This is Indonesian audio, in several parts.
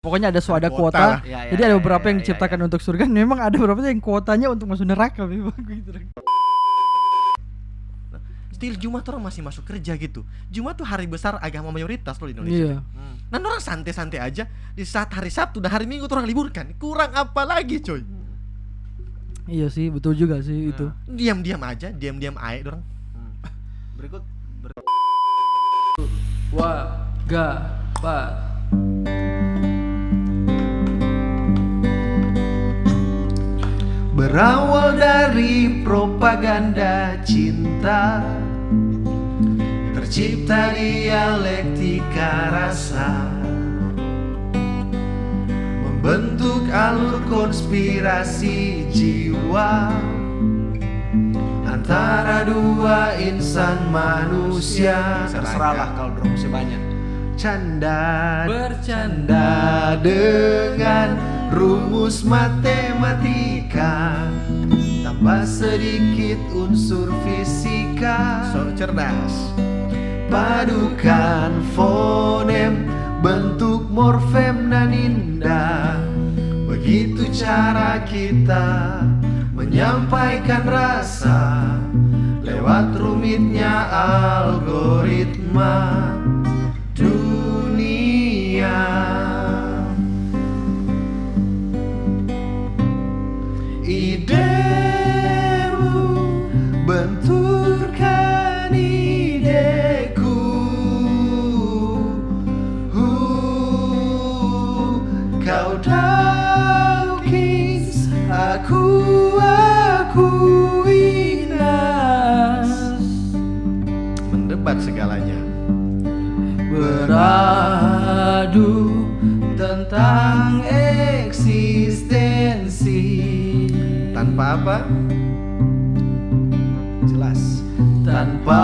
Pokoknya ada Ada kuota. lah. Jadi ada beberapa yang diciptakan untuk surga. Memang ada beberapa yang kuotanya untuk masuk neraka memang gitu. Still Jumat orang masih masuk kerja gitu. Jumat tuh hari besar agama mayoritas loh di Indonesia. Iya. Nah orang santai-santai aja di saat hari Sabtu dan hari Minggu tuh orang liburkan. Kurang apa lagi coy? Iya sih, betul juga sih itu. Diam-diam aja, diam-diam aja orang. Berikut Wagabat. berawal dari propaganda cinta, tercipta dialektika rasa, membentuk alur konspirasi jiwa antara dua insan manusia. Terserahlah kalau drumsnya banyak. Bercanda dengan rumus matematika, tambah sedikit unsur fisika. So cerdas. Padukan fonem, bentuk morfem dan indah. Begitu cara kita menyampaikan rasa lewat rumitnya algoritma dunia. Idemu benturkan ideku. Kau Dawkins, aku Inas. Mendebat segalanya. Beradu tentang eksistensi Tanpa apa? jelas, tanpa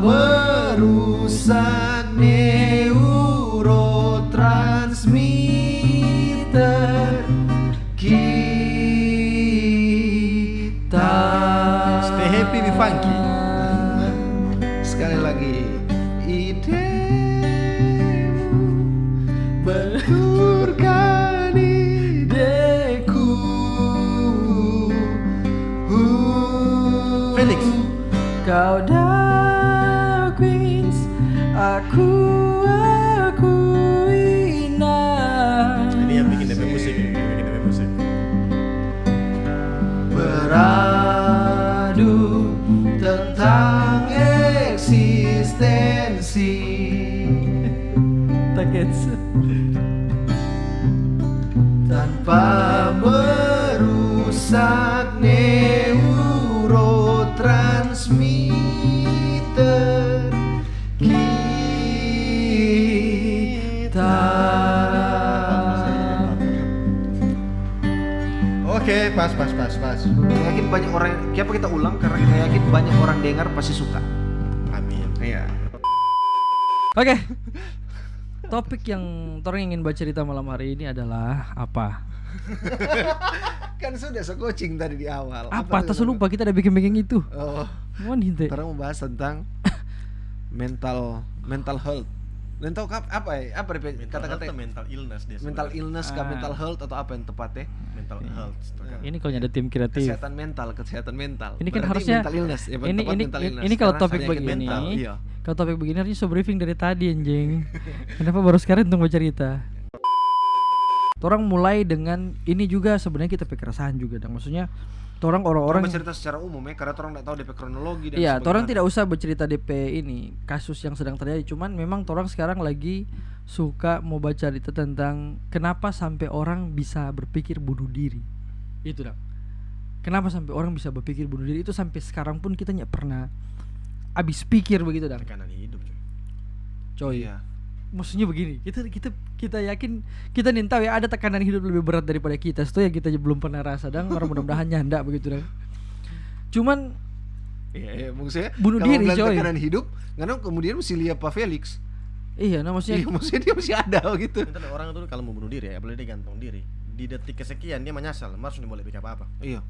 merusak neurotransmitter kita. Stay happy, be funky. Sekali lagi, idemu benturkan ideku. Felix. Kau Dawkins, aku Inas. Ini yang bikin DP musik, ini yang bikin DP musik. Beradu tentang eksistensi. Tanpa merusak neurotransmitter kita. Oke, pas. Saya yakin banyak orang, kenapa kita ulang? Karena kita yakin banyak orang dengar pasti suka. Amin. Iya. Oke. Topik yang orang ingin baca cerita malam hari ini adalah apa? Kan sudah coaching tadi di awal. Apa? Tas lupa kita ada bikin itu. Oh, Mohon hinte. sekarang mau bahas tentang mental health. Mental apa ya? Apa kata-kata mental illness dia. mental sebenarnya. illness kah mental health atau apa yang tepatnya? Mental health. Ini kalau ada tim kreatif. Kesehatan mental. Ini kan Berarti harusnya mental illness. Ya, ini tepat mental illness. ini kalau Karena topik penyakit begini. mental, iya. Kalau topik begini harusnya so briefing dari tadi anjing. Kenapa baru sekarang untuk bercerita? Orang mulai dengan ini juga sebenarnya kita keresahan juga dan maksudnya orang-orang bercerita secara umum ya, karena orang tidak tahu DP kronologi dan iya, sebagainya. orang tidak usah bercerita DP ini kasus yang sedang terjadi. Cuman memang orang sekarang lagi suka mau baca cerita tentang kenapa sampai orang bisa berpikir bunuh diri. Itu dah. Kenapa sampai orang bisa berpikir bunuh diri itu sampai sekarang pun kita nggak pernah habis pikir begitu dah. Tekanan hidup Coy. Iya. Maksudnya begini, kita yakin kita nih tahu ya ada tekanan hidup lebih berat daripada kita. Itu yang kita belum pernah rasa dan orang mudah-mudahan nyanda begitu dah. Cuman Iya, maksudnya bunuh kalau diri, bilang coy. tekanan hidup, karena kemudian mesti lihat Pak Felix. iya, nah maksudnya Iya, maksudnya dia masih ada gitu. Itu ada orang itu kalau mau bunuh diri ya, apalagi dia gantung diri. Di detik kesekian dia menyesal, harus boleh bikin apa-apa. Iya.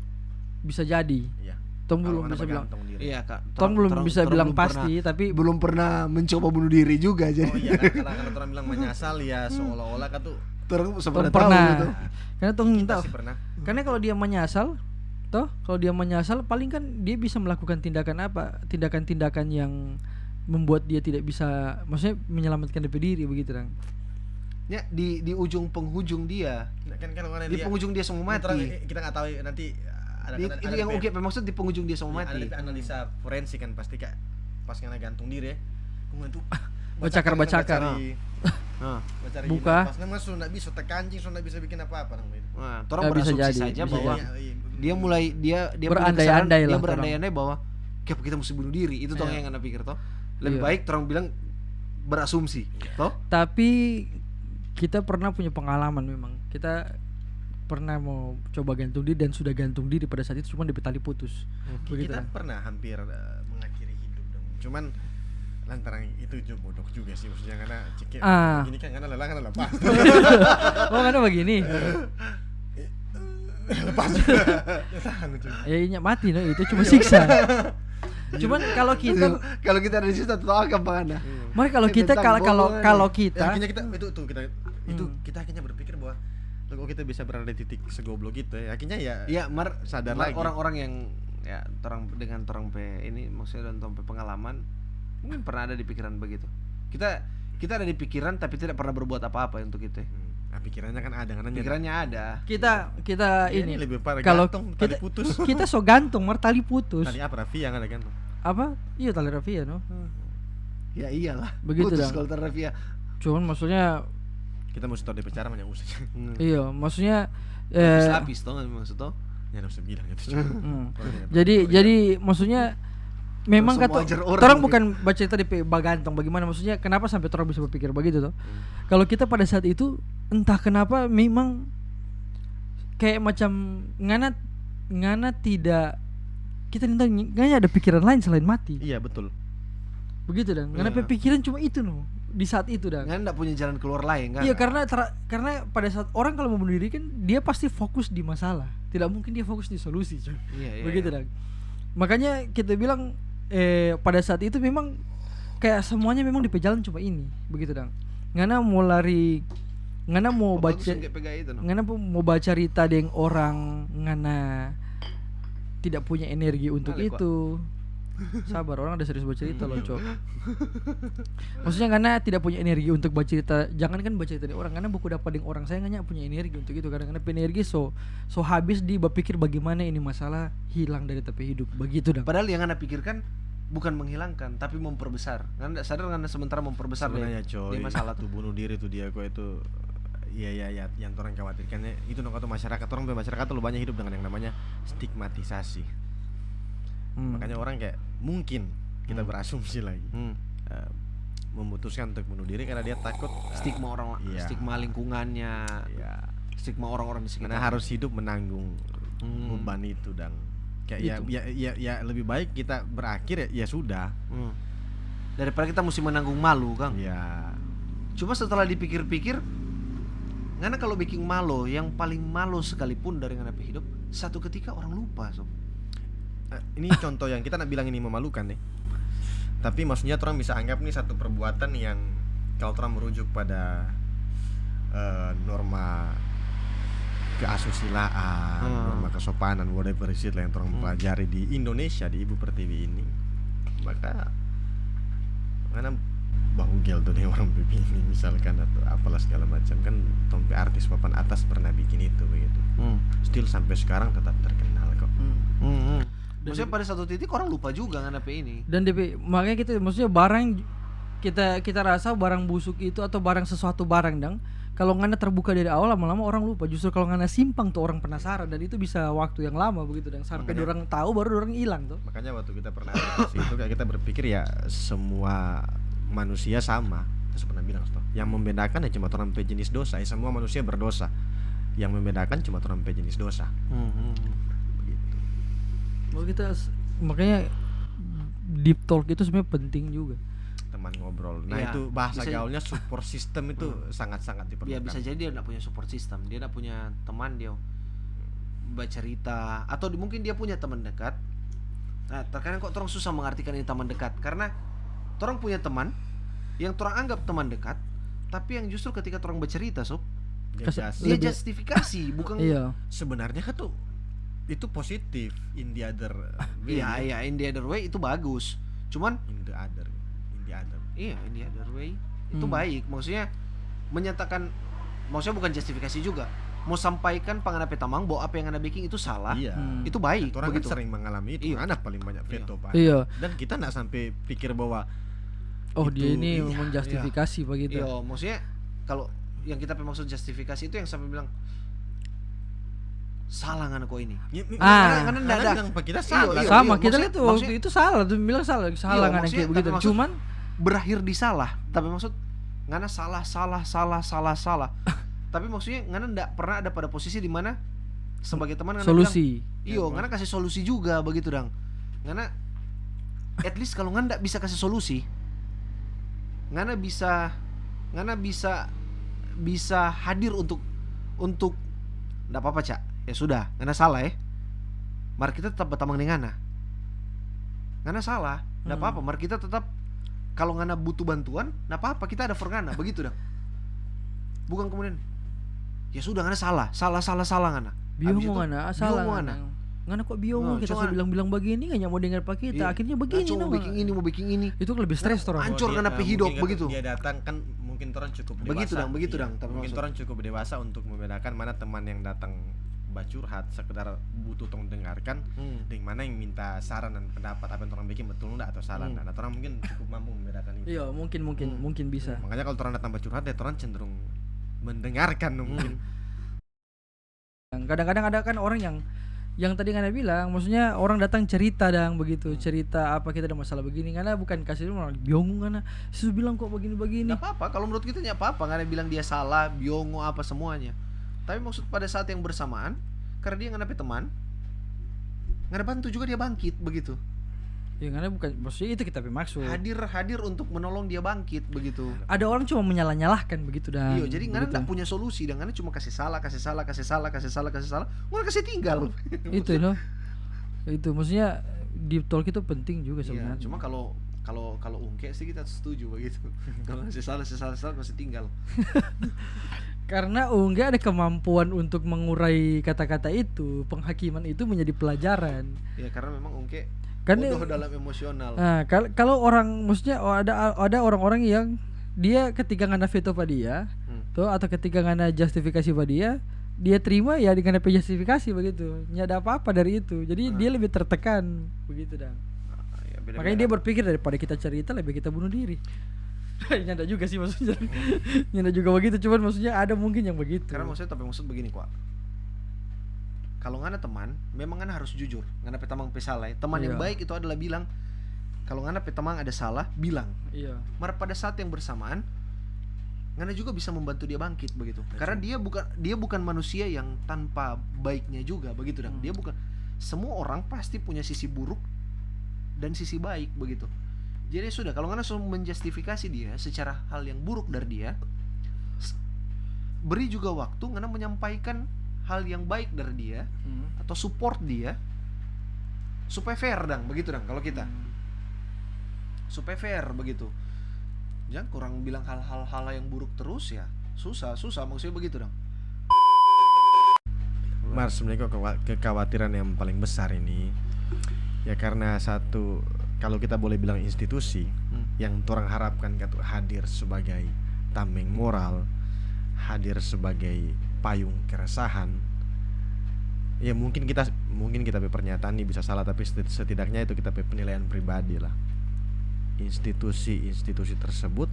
bisa jadi. Iya. Tong Kalau belum mana bisa bilang. bergantung diri. Iya, Kak. Tong belum bisa bilang pasti, tapi belum pernah mencoba bunuh diri juga jadi. Oh iya kan, kalau orang bilang menyesal ya seolah-olah kan tuh Torang Tong pernah tahu pernah. gitu. Karena tong Kita tahu. sih pernah. Karena kalau dia menyasal, toh kalau dia menyasal paling kan dia bisa melakukan tindakan apa? Tindakan-tindakan yang membuat dia tidak bisa, maksudnya menyelamatkan diri begitu dong. Ya di ujung penghujung dia. Nah, kan Di penghujung dia semua mati. Kita nggak tahu nanti ada Itu yang oke maksud di penghujung dia semua mati. Ada analisa forensik kan pasti kayak pas kena gantung diri ya. Kemudian tuh Bacakar. Nah, Buka. Pas nama sudah bisa tekancing, sudah bisa bikin apa-apa nang itu. nah, torang Ya, bisa berasumsi jadi, saja bisa bahwa jadi. dia mulai dia punya Berandai-andai kesadaran, lah dia berandai-andai bahwa kayak kita mesti bunuh diri. Itu toh Iya. yang anda pikir toh. Lebih Iya. baik torang bilang berasumsi, toh? Tapi kita pernah punya pengalaman memang. Kita pernah mau coba gantung diri dan sudah gantung diri pada saat itu, cuma di tali putus. Begitu Kita kan. pernah hampir mengakhiri hidup dong. Cuman lantaran itu juga bodoh juga sih maksudnya karena cekik gini kan karena lelang kan lepas. Oh, karena begini. Lepas. Tahan lucu. Ya ini mati no, itu cuma siksa. Cuman kalau kita Kalau kita ada di situ tahu akan Bang Anda. mari kalau kita kalau Ya, kita akhirnya kita kita akhirnya berpikir bahwa kok kita bisa berada di titik segoblok gitu ya. Akhirnya ya Iya, sadar mar lagi. orang-orang yang ya torang dengan torang pe ini maksudnya dan torang pe pengalaman mungkin pernah ada di pikiran begitu. Kita ada di pikiran tapi tidak pernah berbuat apa-apa untuk itu. Pikirannya kan ada kan Pikirannya ada. kita ini ini lebih parah kalau gantung tali kita putus. kita so gantung mar tali putus. Tali apa Raffi yang ada gantung. Apa? Iya tali rafia no. Ya iyalah. Begitu Putus dong. kalau terrevia. Cuman maksudnya Kita mesti tahu di bicara banyak usah. iya, maksudnya Lapis toh nggak maksud toh? Ya enggak usah bilang itu. jadi maksudnya memang Langsung kata wajar orang. orang bukan baca cerita di bagantong bagaimana maksudnya kenapa sampai orang bisa berpikir begitu toh. Kalau kita pada saat itu entah kenapa memang kayak macam ngana tidak kita ngana ada pikiran lain selain mati. Iya betul. Begitu dan ngana Iya. pikiran cuma itu no di saat itu dan. Nggak enggak punya jalan keluar lain kan? Iya karena pada saat orang kalau mau bunuh diri kan dia pasti fokus di masalah, tidak mungkin dia fokus di solusi, coy. Iya, Begitu iya. dan. Makanya kita bilang pada saat itu memang kayak semuanya memang di jalan cuma ini, begitu dan. Ngana mau lari, ngana mau Bagus baca, yang kayak pegang itu, no? ngana mau baca cerita dengan orang, ngana tidak punya energi untuk Malik, itu. Sabar, orang ada serius baca cerita loh, cok. Maksudnya karena tidak punya energi untuk baca cerita. Jangan kan baca cerita dari orang, karena buku dapat dengan orang saya nggak punya energi untuk itu. Karena energi so habis di berpikir bagaimana ini masalah hilang dari tepi hidup. Begitu dah. Padahal yang anda pikirkan bukan menghilangkan tapi memperbesar. Anda sadar anda sementara memperbesar Sebenarnya di coy, masalah tuh bunuh diri tuh dia kok itu. Iya yang orang khawatirkannya itu nongkrong masyarakat tuh lu banyak hidup dengan yang namanya stigmatisasi. Makanya orang kayak mungkin kita berasumsi lagi memutuskan untuk bunuh diri karena dia takut stigma orang, iya. stigma lingkungannya, ya, stigma orang-orang di sekitar. karena harus hidup menanggung beban itu dan kayak ya lebih baik kita berakhir ya sudah. Daripada kita mesti menanggung malu, Kang. Ya. Cuma setelah dipikir-pikir, karena kalau bikin malu, yang paling malu sekalipun dari ngana hidup, satu ketika orang lupa, sob. Ini contoh yang kita nak bilang ini memalukan nih. Tapi maksudnya orang bisa anggap nih satu perbuatan yang kalau orang merujuk pada norma keasusilaan, norma kesopanan, whatever is it lah yang orang pelajari di Indonesia di Ibu Pertiwi ini, maka mana bahugel tuh nih orang begini misalkan atau apalah segala macam kan tompe artis papan atas pernah bikin itu begitu. Still sampai sekarang tetap terkenal kok. Maksudnya pada satu titik orang lupa juga ngana ini. Dan makanya kita maksudnya barang kita rasa barang busuk itu atau barang sesuatu barang dang kalau ngana terbuka dari awal lama-lama orang lupa. Justru kalau ngana simpang tuh orang penasaran dan itu bisa waktu yang lama begitu dan sampai orang tahu baru orang hilang tuh. Makanya waktu kita pernah di situ kayak kita berpikir ya semua manusia sama. Terus pernah bilang toh, yang membedakan ya cuma orang jenis dosa. Ya semua manusia berdosa. Yang membedakan cuma orang jenis dosa. Begitu. Makanya deep talk itu sebenarnya penting juga. Teman ngobrol. Nah, Iya, itu bahasa bisa- gaulnya support system itu sangat-sangat Ya diperlukan. bisa jadi dia enggak punya support system, dia enggak punya teman dia baca cerita atau mungkin dia punya teman dekat. Nah, terkadang kok orang susah mengartikan ini teman dekat karena orang punya teman yang orang anggap teman dekat, tapi yang justru ketika orang bercerita, sob, Gegas. Dia Lebih- justifikasi, bukan. Iya. Sebenarnya kan tuh itu positif in the other way. Iya, in the other way itu bagus. Cuman In the other. iya, in the other way itu Hmm. baik. Maksudnya menyatakan, maksudnya bukan justifikasi juga. Mau sampaikan pangana petamang bahwa apa yang anda bikin itu salah. Iya. Itu baik Orang begitu. kan sering mengalami itu. Iya. Anak paling banyak veto Pak. Iya. Dan kita nggak sampai pikir bahwa Oh, Itu, dia ini iya, menjustifikasi begitu. Iya, maksudnya kalau yang kita maksud justifikasi itu yang sampai bilang salah ngana kok ini. ya, karena nggak ada. bilang Pak, kita Iya, salah. iya. Sama kita lihat tuh waktu maksudnya- itu salah tuh bilang salah Iya, kan maksudnya, kayak begitu. tapi maksud- Cuman Berakhir di salah, tapi maksud ngana salah. Tapi maksudnya ngana nggak pernah ada pada posisi di mana sebagai teman ngana solusi. bilang, iyo ngana kasih solusi juga begitu dang. Ngana at least kalau ngana nggak bisa kasih solusi, ngana bisa hadir untuk nggak apa-apa Cak. Ya sudah, ngana salah ya. Mari kita tetap bertamang dengan ngana salah, nggak apa-apa. Mari kita tetap, kalau ngana butuh bantuan, nggak apa-apa, kita ada for ngana, begitu dah. Bukan kemudian ya sudah ngana salah ngana. Habis Bingung itu, ngana, salah bingung ngana. ngana. Ngana kok bingung Nah, kita cuma- sudah bilang begini nggak mau dengar pak kita. Iya. Akhirnya Nah, begini cuma no. mau bikin ini. Itu lebih stres orang. Hancur Dia- karena hidup mungkin begitu. Dia datang kan mungkin orang cukup dewasa. Begitu dang, begitu Iya. dang, tapi Mungkin maksud- orang cukup dewasa untuk membedakan mana teman yang datang curhat sekedar butuh tong dengarkan, dan mana yang minta saran dan pendapat apa yang orang bikin betul enggak atau salah. Nah, orang mungkin cukup mampu membedakan itu. Iya, mungkin bisa. Makanya kalau orang datang curhat, ya orang cenderung mendengarkan mungkin. Kadang-kadang ada kan orang yang tadi Ngana bilang, maksudnya orang datang cerita dang begitu, cerita apa kita ada masalah begini, Ngana bukan kasih orang bingung Ngana, sudah bilang kok begini-begini. Nggak apa-apa, kalau menurut kita nggak apa-apa, nggak ada bilang dia salah, biongo apa semuanya. Tapi maksud pada saat yang bersamaan, karena dia nggak dapet teman, nggak ada bantu juga dia bangkit begitu. Ya Ngana bukan, maksudnya itu kita maksud. Hadir untuk menolong dia bangkit begitu. Ada orang cuma menyalah-nyalahkan begitu dah. Iya, jadi Ngana nggak punya solusi, dan Ngana cuma kasih salah, Ngana kasih tinggal. Itu loh. Itu maksudnya deep talk itu penting juga Iya, sebenarnya. cuma kalau ungke sih kita setuju begitu. Kalau kasih salah kasih tinggal. Karena enggak ada kemampuan untuk mengurai kata-kata itu, penghakiman itu menjadi pelajaran. Ya karena memang ungke Karena bodoh dalam emosional. nah, kalau orang maksudnya ada orang-orang yang dia ketika ngana veto pada dia, tuh atau ketika ngana justifikasi pada dia terima ya dengan justifikasi begitu. Nggak ada apa-apa dari itu. Jadi dia lebih tertekan begitu dah. Ya, beda-beda. Makanya dia berpikir daripada kita cerita lebih kita bunuh diri. Nyanda juga sih maksudnya. Nyanda juga begitu, cuman maksudnya ada mungkin yang begitu. Karena tapi maksud begini kok. Kalau ngana teman, memang ngana harus jujur. Ngana petamang pesalah. Teman yang Iya. baik itu adalah bilang, kalau ngana petamang ada salah, bilang. Iya. Maka pada saat yang bersamaan, ngana juga bisa membantu dia bangkit begitu. Karena dia bukan manusia yang tanpa baiknya juga begitu dan dia bukan, semua orang pasti punya sisi buruk dan sisi baik begitu. Jadi sudah, kalau ngana sudah menjustifikasi dia secara hal yang buruk dari dia, beri juga waktu ngana menyampaikan hal yang baik dari dia atau support dia supaya fair dang begitu dang kalau kita. Supaya fair begitu. Jangan kurang bilang hal-hal yang buruk terus ya. Susah maksudnya begitu dong. Mars, sebenarnya kekhawatiran yang paling besar ini ya karena satu, kalau kita boleh bilang institusi yang orang harapkan hadir sebagai tameng moral, hadir sebagai payung keresahan. Ya mungkin kita pernyataan ini bisa salah, tapi setidaknya itu kita penilaian pribadi lah. Institusi tersebut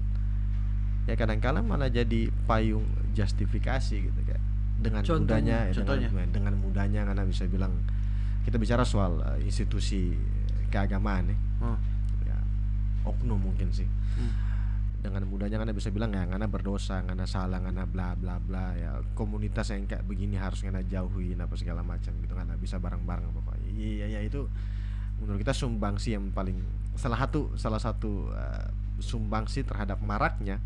ya kadang-kala malah jadi payung justifikasi gitu kayak dengan Contohnya. mudahnya karena bisa bilang kita bicara soal institusi keagamaan ya oknum mungkin sih. Dengan mudahnya ngana bisa bilang ya ngana berdosa, ngana salah, ngana bla bla bla ya, komunitas yang kayak begini harus ngana jauhin apa segala macam gitu, ngana bisa bareng-bareng pokoknya. Iya itu menurut kita sumbangsi yang paling salah satu sumbangsi terhadap maraknya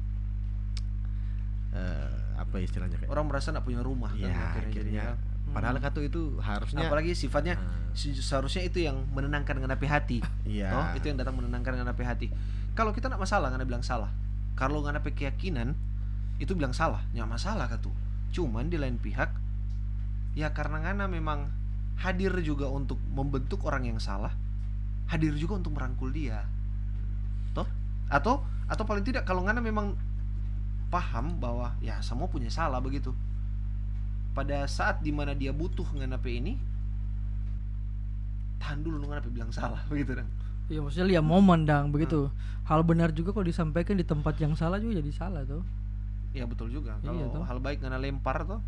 apa istilahnya kayak Orang merasa nggak punya rumah ya kan akhirnya padahal itu harusnya apalagi sifatnya seharusnya itu yang menenangkan ngenapi hati. iya Itu yang datang menenangkan ngenapi hati. Kalau kita nak masalah ngana bilang salah. Kalau ngana keyakinan itu bilang salah, nggak masalah katu. Cuman di lain pihak ya karena ngana memang hadir juga untuk membentuk orang yang salah, hadir juga untuk merangkul dia. Toh? Atau paling tidak kalau ngana memang paham bahwa ya semua punya salah begitu. Pada saat dimana dia butuh ngana pe ini, tahan dulu ngana pe bilang salah begitu dong. Iya, maksudnya lihat momen dang begitu. Hal benar juga kalau disampaikan di tempat yang salah juga jadi salah tuh. Iya betul juga. Iya, Kalau toh. hal baik ngana lempar tuh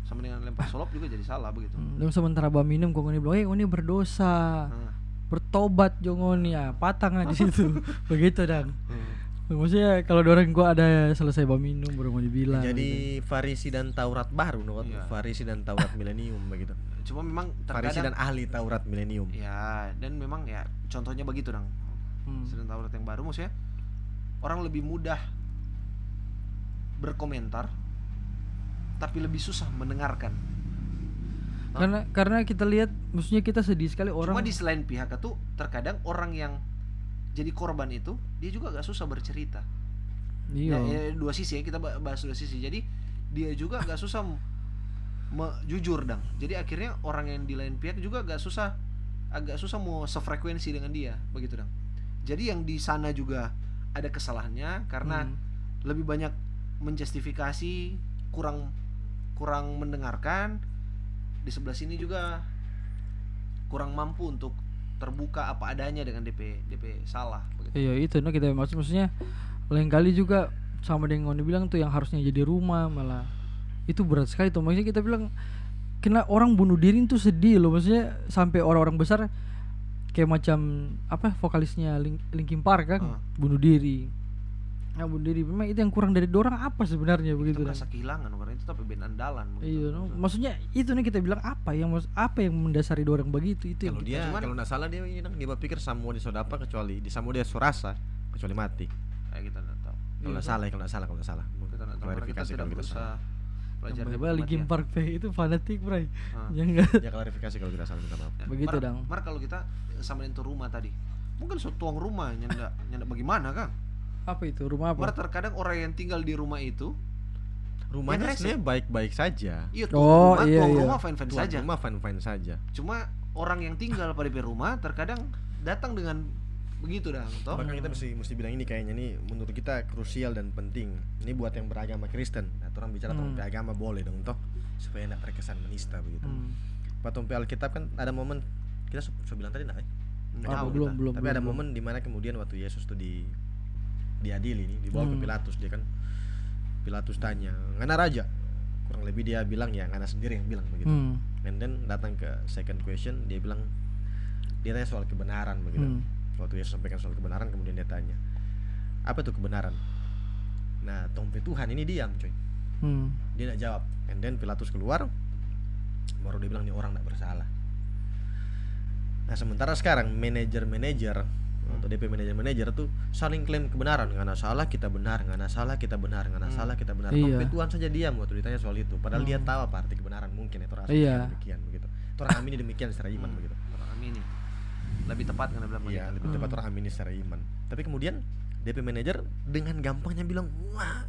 sama dengan lempar solop juga jadi salah begitu. Dan sementara bah minum kok ngoni bilang, ngoni berdosa, bertobat jongoni ya, patang di situ. Begitu dang. Maksudnya kalau orang gua ada selesai bah minum baru mau dibilang. Jadi Farisi dan Taurat baru, Iya. Farisi dan Taurat milenium begitu. Cuma memang Farisi dan terkadang ahli Taurat milenium. ya, dan memang ya contohnya begitu dong. Sedang Taurat yang baru maksudnya orang lebih mudah berkomentar tapi lebih susah mendengarkan. Karena kita lihat, maksudnya kita sedih sekali orang. Cuma di selain pihak itu terkadang orang yang jadi korban itu dia juga gak susah bercerita. Iya. Ya, dua sisi ya, kita bahas dua sisi. Jadi dia juga gak susah jujur dong. Jadi akhirnya orang yang di lain pihak juga agak susah mau sefrekuensi dengan dia begitu dong. Jadi yang di sana juga ada kesalahannya karena lebih banyak menjustifikasi, kurang mendengarkan. Di sebelah sini juga kurang mampu untuk terbuka apa adanya dengan DP salah begitu. Iya itu no kita maksudnya lain kali juga sama dengan Ngoni bilang tuh yang harusnya jadi rumah malah itu berat sekali tuh. Maksudnya kita bilang kena orang bunuh diri itu sedih loh, maksudnya sampai orang-orang besar kayak macam apa vokalisnya Linkin Park kan bunuh diri. Nah, bunuh diri memang itu yang kurang dari dorang apa sebenarnya begitu Kita merasa kehilangan karena itu tapi band andalan begitu. Iya no. Maksudnya itu nih kita bilang apa yang mendasari dorang begitu itu Kalau yang dia kalau nggak salah dia ini dia berpikir semua disodapa kecuali di semua dia surasa kecuali mati. Kita nggak tahu. Kalau nggak salah, kalau nggak salah. Kita nggak tahu. Klarifikasi kalau kita salah. Belajar yang Linkin Park itu fanatik bray. Yang Ya klarifikasi kalau kita salah minta maaf. begitu dong. Mar kalau kita sama itu rumah tadi, mungkin tuang rumah nyanda bagaimana Kang? Apa itu rumah apa? Mar terkadang orang yang tinggal di rumah itu Rumahnya yang sebenarnya baik-baik saja. iya Oh, tuang iya, iya. rumah fine-fine Tuan saja. rumah fine-fine saja. Cuma orang yang tinggal pada rumah terkadang datang dengan begitu dah, toh? Maka kita mesti bilang ini kayaknya nih menurut kita krusial dan penting. Ini buat yang beragama Kristen. Nah, orang bicara tentang agama boleh dong toh supaya tidak terkesan menista begitu. Patompe Alkitab kan ada momen kita sudah bilang tadi enggak Apa, belum. Tapi ada momen di mana kemudian waktu Yesus tuh diadili nih, dibawa ke Pilatus dia kan. Pilatus tanya, "Ngana raja?" Kurang lebih dia bilang ya ngana sendiri yang bilang begitu. And then datang ke second question, dia bilang dia tanya soal kebenaran begitu. Waktu Yesus sampaikan soal kebenaran kemudian dia tanya, "Apa itu kebenaran?" Nah, tompe Tuhan ini diam, coy. Dia tidak jawab. And then Pilatus keluar, baru dia bilang ini orang tidak bersalah. Nah, sementara sekarang manajer-manajer atau DP manajer-manajer tuh saling klaim kebenaran, ngana salah kita benar, ngana salah kita benar, ngana salah kita benar. Iya. Tompe Tuhan saja diam waktu ditanya soal itu. Padahal dia tahu apa arti kebenaran mungkin itu rasanya Iya. demikian begitu. Itu orang amini demikian secara iman begitu. Orang amini. Lebih tepat karena bilang Iya, begitu. lebih tepat orang amini secara iman. Tapi kemudian DP manajer dengan gampangnya bilang, "Wah,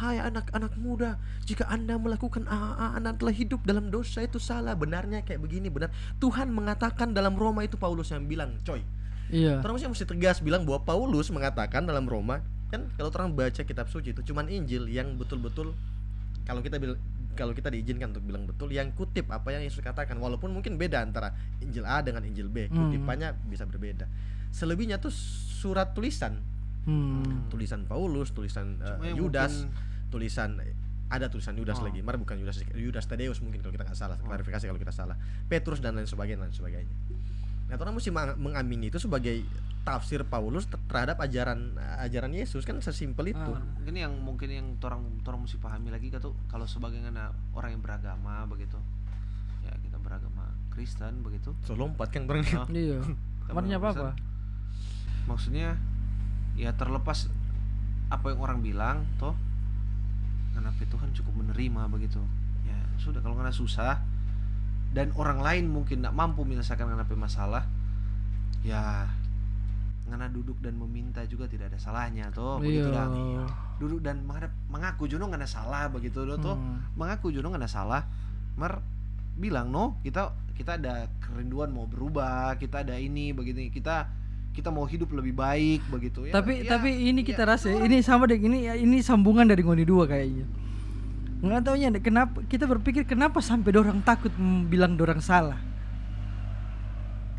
hai anak-anak muda, jika Anda melakukan Anda telah hidup dalam dosa itu salah. Benarnya kayak begini, benar. Tuhan mengatakan dalam Roma itu Paulus yang bilang, coy." Iya. Orang mesti tegas bilang bahwa Paulus mengatakan dalam Roma, kan kalau orang baca kitab suci itu cuman Injil yang betul-betul kalau kita diizinkan untuk bilang betul yang kutip apa yang Yesus katakan, walaupun mungkin beda antara Injil A dengan Injil B, kutipannya bisa berbeda. Selebihnya tuh surat tulisan. Tulisan Paulus, tulisan yang Yudas, mungkin- tulisan ada tulisan Yudas lagi, mar bukan Yudas Tadeus mungkin kalau kita nggak salah, klarifikasi kalau kita salah. Petrus dan lain sebagainya. Nah, orang mesti mengamini itu sebagai tafsir Paulus terhadap ajaran Yesus, kan sesimpel itu. Mungkin yang orang mesti pahami lagi kalau sebagai orang yang beragama begitu. Ya, kita beragama Kristen begitu. So lompat kan orang. Iya. Kamarnya apa? Maksudnya ya terlepas apa yang orang bilang toh kenapa Tuhan cukup menerima begitu. Ya sudah, kalau karena susah dan orang lain mungkin tidak mampu menyelesaikan kenapa masalah, ya ngana duduk dan meminta juga tidak ada salahnya toh begitu Iya. dah. Duduk dan mengaku jono ngana salah begitu doh toh. Mengaku jono ngana salah. Mar bilang no, kita ada kerinduan mau berubah, kita ada ini begini, kita mau hidup lebih baik begitu ya. Tapi ini kita ya, rasa ini sama deh, ini sambungan dari Ngoni dua kayaknya. Nggak taunya kenapa kita berpikir kenapa sampai dorang takut bilang dorang salah.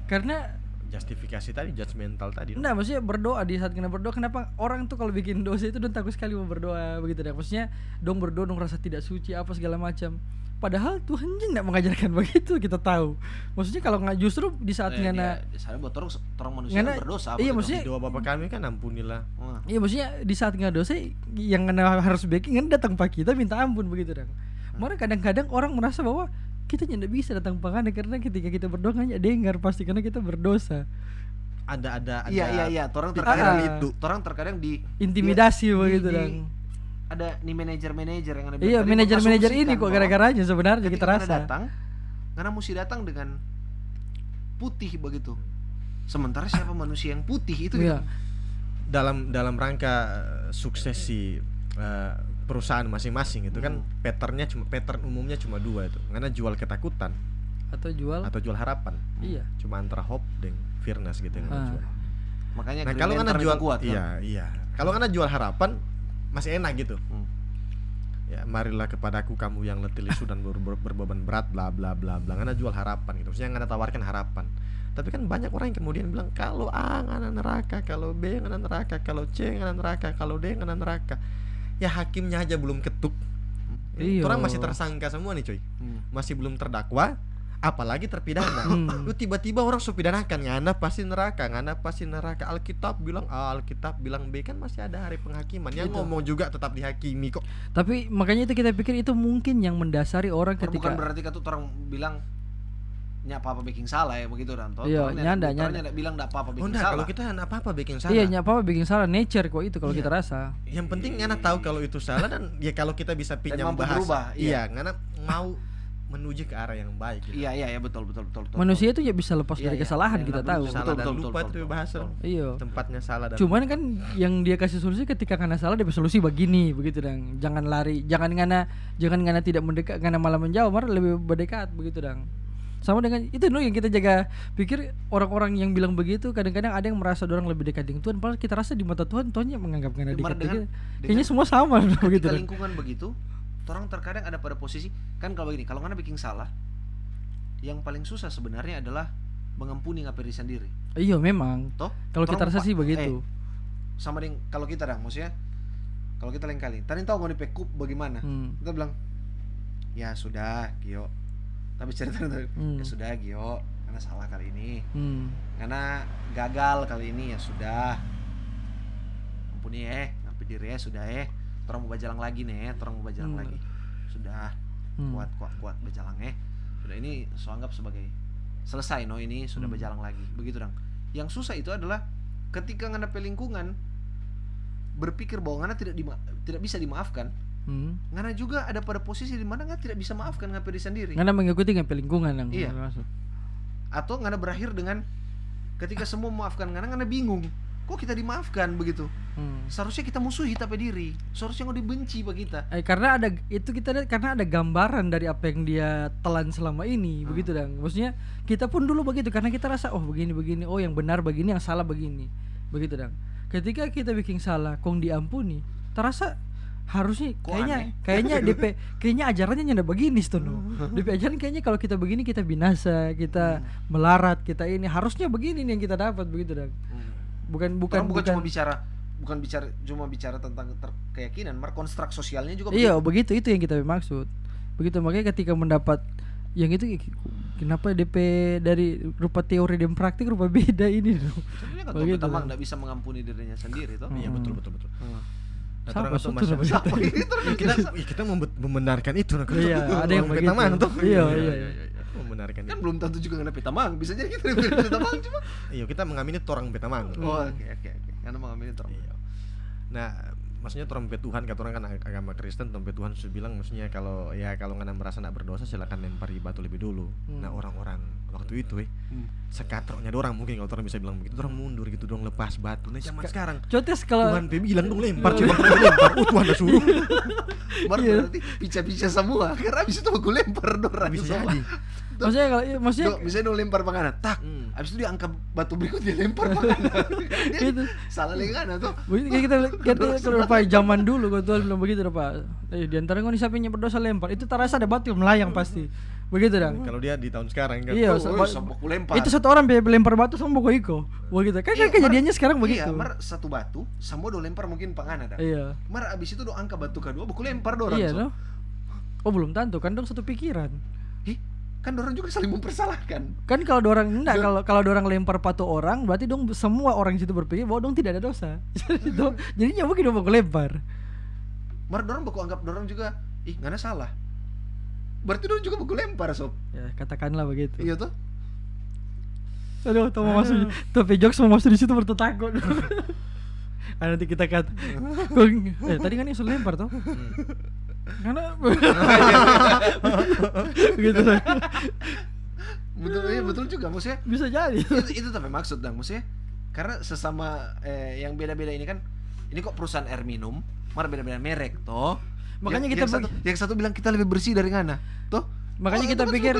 Karena Justifikasi tadi, judgmental tadi. enggak, maksudnya berdoa di saat kena berdoa, kenapa orang tuh kalau bikin dosa itu dong takut sekali mau berdoa begitu dah. Maksudnya dong berdoa dong rasa tidak suci apa segala macam. Padahal Tuhan tidak mengajarkan begitu, kita tahu. Maksudnya kalau nggak justru di saat ngana saya buat orang manusia ngana- berdosa iya, begitu. maksudnya Doa Bapa kami kan ampunilah. iya maksudnya di saat nggak dosa yang kena harus baking kan datang pak kita minta ampun begitu dong. Makanya kadang-kadang orang merasa bahwa kita tidak bisa datang pangane karena ketika kita berdoa nggak dengar pasti karena kita berdosa. Ada Iya, orang pikiran terkadang orang terkadang di Intimidasi begitu di- dong. ada nih manajer-manajer yang ada Iya, tadi manajer-manajer ini mengasumsikan kok bahwa gara-garanya sebenarnya kita ketika Anda rasa. datang, karena mesti datang dengan putih begitu. Sementara siapa manusia yang putih itu Iya. gitu. dalam rangka suksesi perusahaan masing-masing itu kan pattern umumnya cuma dua itu. Karena jual ketakutan Atau jual. atau jual harapan. Iya. Cuma antara hope dan fearness gitu yang Ah. jual. Makanya Nah, Green kalau Lantern Anda itu jual kuat, kan? iya. Kalau Anda jual harapan masih enak gitu. Hmm. Ya, marilah kepadaku kamu yang letih lesu dan berbeban berat bla bla bla bla. Anda jual harapan gitu. Maksudnya Anda tawarkan harapan. Tapi kan banyak orang yang kemudian bilang kalau A ngana neraka, kalau B ngana neraka, kalau C ngana neraka, kalau D ngana neraka. Ya hakimnya aja belum ketuk. Iya. Orang masih tersangka semua nih coy. Masih belum terdakwa, apalagi terpidana. Lu tiba-tiba orang supidanakan, ngana pasti neraka. Alkitab bilang A, Alkitab bilang B, kan masih ada hari penghakiman. Yang Gitu. ngomong juga tetap dihakimi kok. Tapi makanya itu kita pikir itu mungkin yang mendasari orang Bukan ketika berarti kan orang bilang nya apa-apa bikin salah ya begitu dan toh. Iya, Orangnya nyanda. bilang enggak apa-apa Oh bikin enggak, salah. kalau kita enggak apa-apa bikin salah. iya nyapa bikin salah nature kok itu kalau Iya. kita rasa. Yang penting ngana tahu kalau itu salah dan ya kalau kita bisa pinjam mampu bahasa. berubah, Iya, ngana mau menuju ke arah yang baik gitu. Iya betul. Manusia itu ya bisa lepas Iya, dari iya. kesalahan Iya, kita betul, tahu. betul. Salah dan lupa betul, itu bahasa. Iya. Tempatnya salah dan Cuman kan yang dia kasih solusi ketika karena salah dia solusi begini begitu dong. Jangan lari, jangan ngana tidak mendekat, ngana malah menjauh, malah lebih berdekat begitu dong. Sama dengan itu yang kita jaga pikir orang-orang yang bilang begitu kadang-kadang ada yang merasa orang lebih dekat dengan Tuhan padahal kita rasa di mata Tuhannya menganggap ngana dekat Dengan- kayaknya semua sama begitu ketika dong. lingkungan begitu, orang terkadang ada pada posisi kan kalau begini, kalau ngana bikin salah, yang paling susah sebenarnya adalah mengampuni ngapiri sendiri. Iya memang. Toh? Kalau kita Orang rasa sih begitu. Sama dengan kalau kita dong, maksudnya kalau kita lain kali, tadi tahu mau dipekup bagaimana? Kita bilang, ya sudah, Gio. Tapi cerita ya sudah, Gio, karena salah kali ini, karena gagal kali ini ya sudah. Ampuni ngampir diri sudah Orang mau bajalang lagi nih, orang mau bajalang lagi. Sudah, kuat bajalang Sudah ini so anggap sebagai selesai ini sudah berjalan lagi begitu dong. Yang susah itu adalah ketika ngana lingkungan berpikir bahwa ngana tidak bisa dimaafkan. Ngana juga ada pada posisi di mana ngana tidak bisa maafkan ngana diri sendiri. Ngana mengikuti ngapa lingkungan yang Iya. masuk. Atau ngana berakhir dengan ketika semua memaafkan ngana bingung. Kok kita dimaafkan begitu? Seharusnya kita musuhi tapi diri. Seharusnya nggak dibenci bagi kita. Karena ada itu kita lihat karena ada gambaran dari apa yang dia telan selama ini begitu dong. Maksudnya kita pun dulu begitu karena kita rasa oh begini oh yang benar begini yang salah begini begitu dong. Ketika kita bikin salah kong diampuni terasa harusnya kayaknya DP kayaknya ajarannya nyanda begini stono. DP ajaran kayaknya kalau kita begini kita binasa, kita melarat, kita ini harusnya begini nih yang kita dapat begitu dong. Bukan cuma bicara tentang keyakinan, konstruk sosialnya juga iya begitu itu yang kita maksud begitu. Makanya ketika mendapat yang itu kenapa DP dari rupa teori dan praktik rupa beda ini dong. Sebenarnya kan Begitu, Tamang kan. nggak bisa mengampuni dirinya sendiri toh. Iya betul. Nah, Siapa orang atau suatu namanya? masyarakat- kita membenarkan itu. Iya, ada yang begitu. Petamang tuh. Iya. Membenarkan Kan itu. belum tentu juga ngana Petamang, bisa jadi kita pilih Petamang cuma. Iya, kita mengamini orang Petamang. Oh, oke. Karena mengambil terus. Iya. Nah, maksudnya trompet Tuhan, kata orang kan agama Kristen, trompet Tuhan sudah bilang maksudnya kalau ngana merasa nak berdosa silakan lempari batu lebih dulu. Nah orang-orang waktu itu sekatroknya dorang mungkin kalau orang bisa bilang begitu, orang mundur gitu dong, lepas batu. Nah zaman sekarang Cotes kalau Tuhan bilang dong lempar, coba lempar, Tuhan dah suruh. Berarti pica-pica semua karena abis itu aku lempar dorang Bisa semua. jadi. maksudnya kalau maksudnya Misalnya dong lempar panganan, tak. Abis itu dia angkat batu berikutnya lempar panganan. Gitu. Salah lengana tuh. Begitu kita kalau Pak zaman dulu kalau Tuhan bilang begitu Pak. Di antara ngoni sapinya berdosa lempar. Itu terasa ada batu yang melayang pasti. Begitu dah. Kalau dia di tahun sekarang kan. Iya, Sama aku lempar. itu satu orang lempar batu sama boko iko. Begitu. Kan kejadiannya sekarang begitu. Iya, mar satu batu, sama do lempar mungkin panganan dah. Iya. Mar abis itu do angkat batu kedua, buku lempar dorang. Iya, so. no? Oh, belum tentu kan dong satu pikiran. Ih, kan dorang juga saling mempersalahkan. Kan kalau dorang enggak, kalau dorang lempar patu orang, berarti dong semua orang di situ berpikir bahwa dong tidak ada dosa. Jadinya mungkin dong baku lempar. Mar dorang baku anggap dorang juga, ih ngana salah. Berarti dorang juga baku lempar sob. Ya, katakanlah begitu. Iya tuh. Aduh, tuh mau masuk, tapi jokes mau masuk di situ bertakut. Nanti kita kata, tadi kan yang sudah lempar tuh. Karena begitu. Betul, iya, betul juga maksudnya. Bisa jadi. Itu tapi maksud dong maksudnya. Karena sesama yang beda-beda ini kan, ini kok perusahaan air minum, mar beda-beda merek toh. Makanya yang satu bilang kita lebih bersih dari ngana, toh. Makanya kita pikir,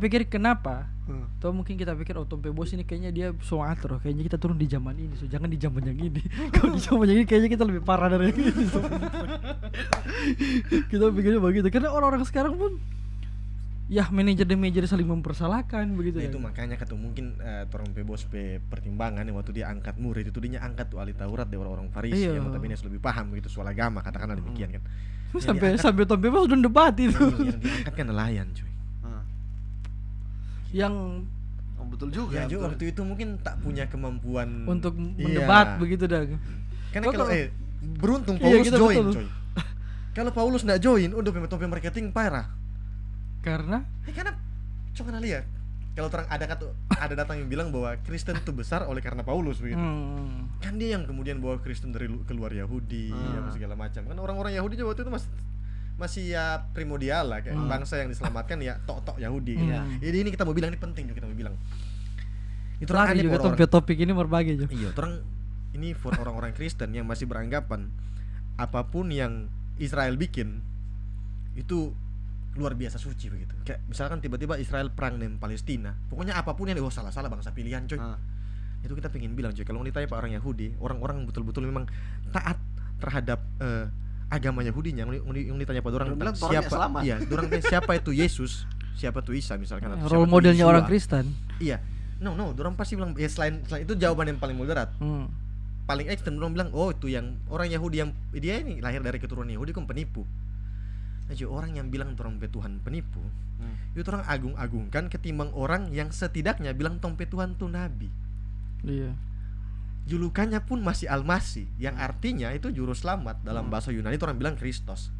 pikir kenapa? Atau mungkin kita pikir Tompe Bos ini kayaknya dia soatro, kayaknya kita turun di zaman ini, so jangan di zaman yang ini. Kalau di zaman yang ini kayaknya kita lebih parah dari yang ini. So. Kita pikirnya begitu, karena orang-orang sekarang pun ya manajer dan manajer saling mempersalahkan begitu. Nah, itu makanya kata mungkin Tompe Bos pertimbangan waktu dia angkat murid itu dia angkat tuh ahli Taurat dari orang-orang Farisi yang notabene lebih paham begitu soal agama, katakanlah demikian kan. Sampai Tompe Bos udah debat itu. Yang diangkat kan nelayan cuy. Yang betul juga. Ya juga waktu itu mungkin tak punya kemampuan untuk mendebat begitu dah. Karena kalau beruntung Paulus join coy. Kalau Paulus nggak join, udah Tompe marketing parah. Karena coba lihat. Kalau terang ada datang yang bilang bahwa Kristen itu besar oleh karena Paulus begitu. Kan dia yang kemudian bawa Kristen dari keluar Yahudi segala macam. Kan orang-orang Yahudi juga waktu itu masih ya primordial lah kayak bangsa yang diselamatkan ya tok Yahudi gitu. Jadi ini kita mau bilang ini penting juga kita mau bilang. Itu orang aneh juga topik ini berbagi juga. Iya, orang ini for orang-orang Kristen yang masih beranggapan apapun yang Israel bikin itu luar biasa suci begitu. Kayak misalkan tiba-tiba Israel perang dengan Palestina, pokoknya apapun yang salah bangsa pilihan coy. Itu kita pengen bilang coy, kalau ditanya Pak orang Yahudi, orang-orang betul-betul memang taat terhadap agama Yahudinya, yang ditanya pada orang siapa, iya, orang siapa itu Yesus, siapa itu Isa misalkan, atau role modelnya orang Kristen. Iya, no, orang pasti bilang ya selain itu jawaban yang paling moderat, paling ekstrem orang bilang oh itu yang orang Yahudi yang dia ini lahir dari keturunan Yahudi kan penipu. Nah, orang yang bilang Tompe Tuhan penipu, itu orang agung-agungkan ketimbang orang yang setidaknya bilang Tompe Tuhan tuh nabi. Iya. Julukannya pun masih Al-Masih, yang artinya itu juru selamat. Dalam bahasa Yunani itu orang bilang Kristus.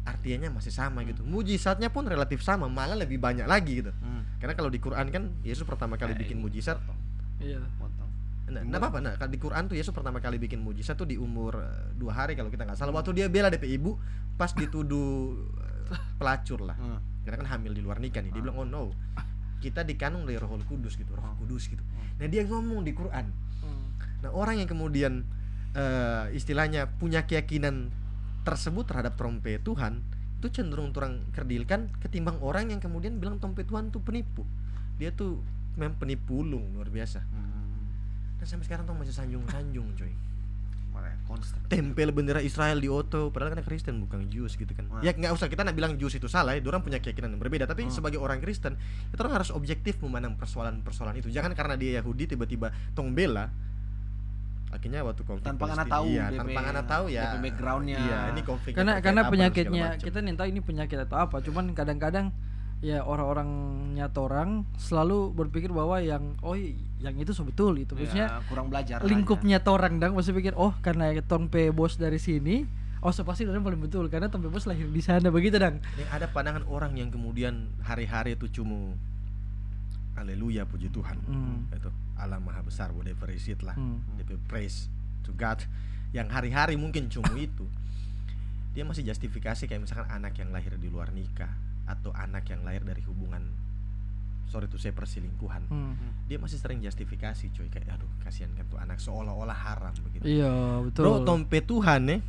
Artinya masih sama gitu. Mujizatnya pun relatif sama, malah lebih banyak lagi gitu. Karena kalau di Quran kan Yesus pertama kali bikin mujizat. Iya. Nah, apa-apa. Nah, kalau di Quran tuh Yesus pertama kali bikin mujizat tuh di umur 2 hari kalau kita nggak salah. Waktu dia bela DP ibu pas dituduh pelacur lah. Karena kan hamil di luar nikah nih. Dia bilang oh no, kita dikandung dari Roh Kudus gitu, Roh Kudus gitu. Nah dia ngomong di Quran. Nah orang yang kemudian istilahnya punya keyakinan tersebut terhadap Tompe Tuhan itu cenderung orang kerdilkan ketimbang orang yang kemudian bilang Tompe Tuhan tuh penipu. Dia tuh memang penipu ulung luar biasa. Dan sampai sekarang tuh masih sanjung coy. Tempel bendera Israel di oto, padahal kan Kristen bukan Jews gitu kan. Ya nggak usah kita nak bilang Jews itu salah, orang punya keyakinan yang berbeda. Tapi sebagai orang Kristen, kita orang harus objektif memandang persoalan itu. Jangan karena dia Yahudi tiba-tiba tong bela. Akhirnya waktu konflik tanpa ngana tahu, tanpa ngana tahu ya backgroundnya. Iya, ini konflik. Karena penyakitnya kita nih tahu ini penyakit atau apa. Cuman kadang-kadang ya orang-orang orang selalu berpikir bahwa yang itu betul itu maksudnya kurang belajar lingkupnya orang dang masih pikir karena Tompe Bos dari sini pasti orang paling betul karena Tompe Bos lahir di sana begitu dang. Yang ada pandangan orang yang kemudian hari-hari itu cuma haleluya puji Tuhan itu Allah maha besar whatever is it lah DP praise to God yang hari-hari mungkin cuma itu, dia masih justifikasi kayak misalkan anak yang lahir di luar nikah atau anak yang lahir dari hubungan perselingkuhan. Dia masih sering justifikasi coy, kayak aduh kasihan kan tuh anak, seolah-olah haram begitu. Iya, betul. Bro, tompe Tuhan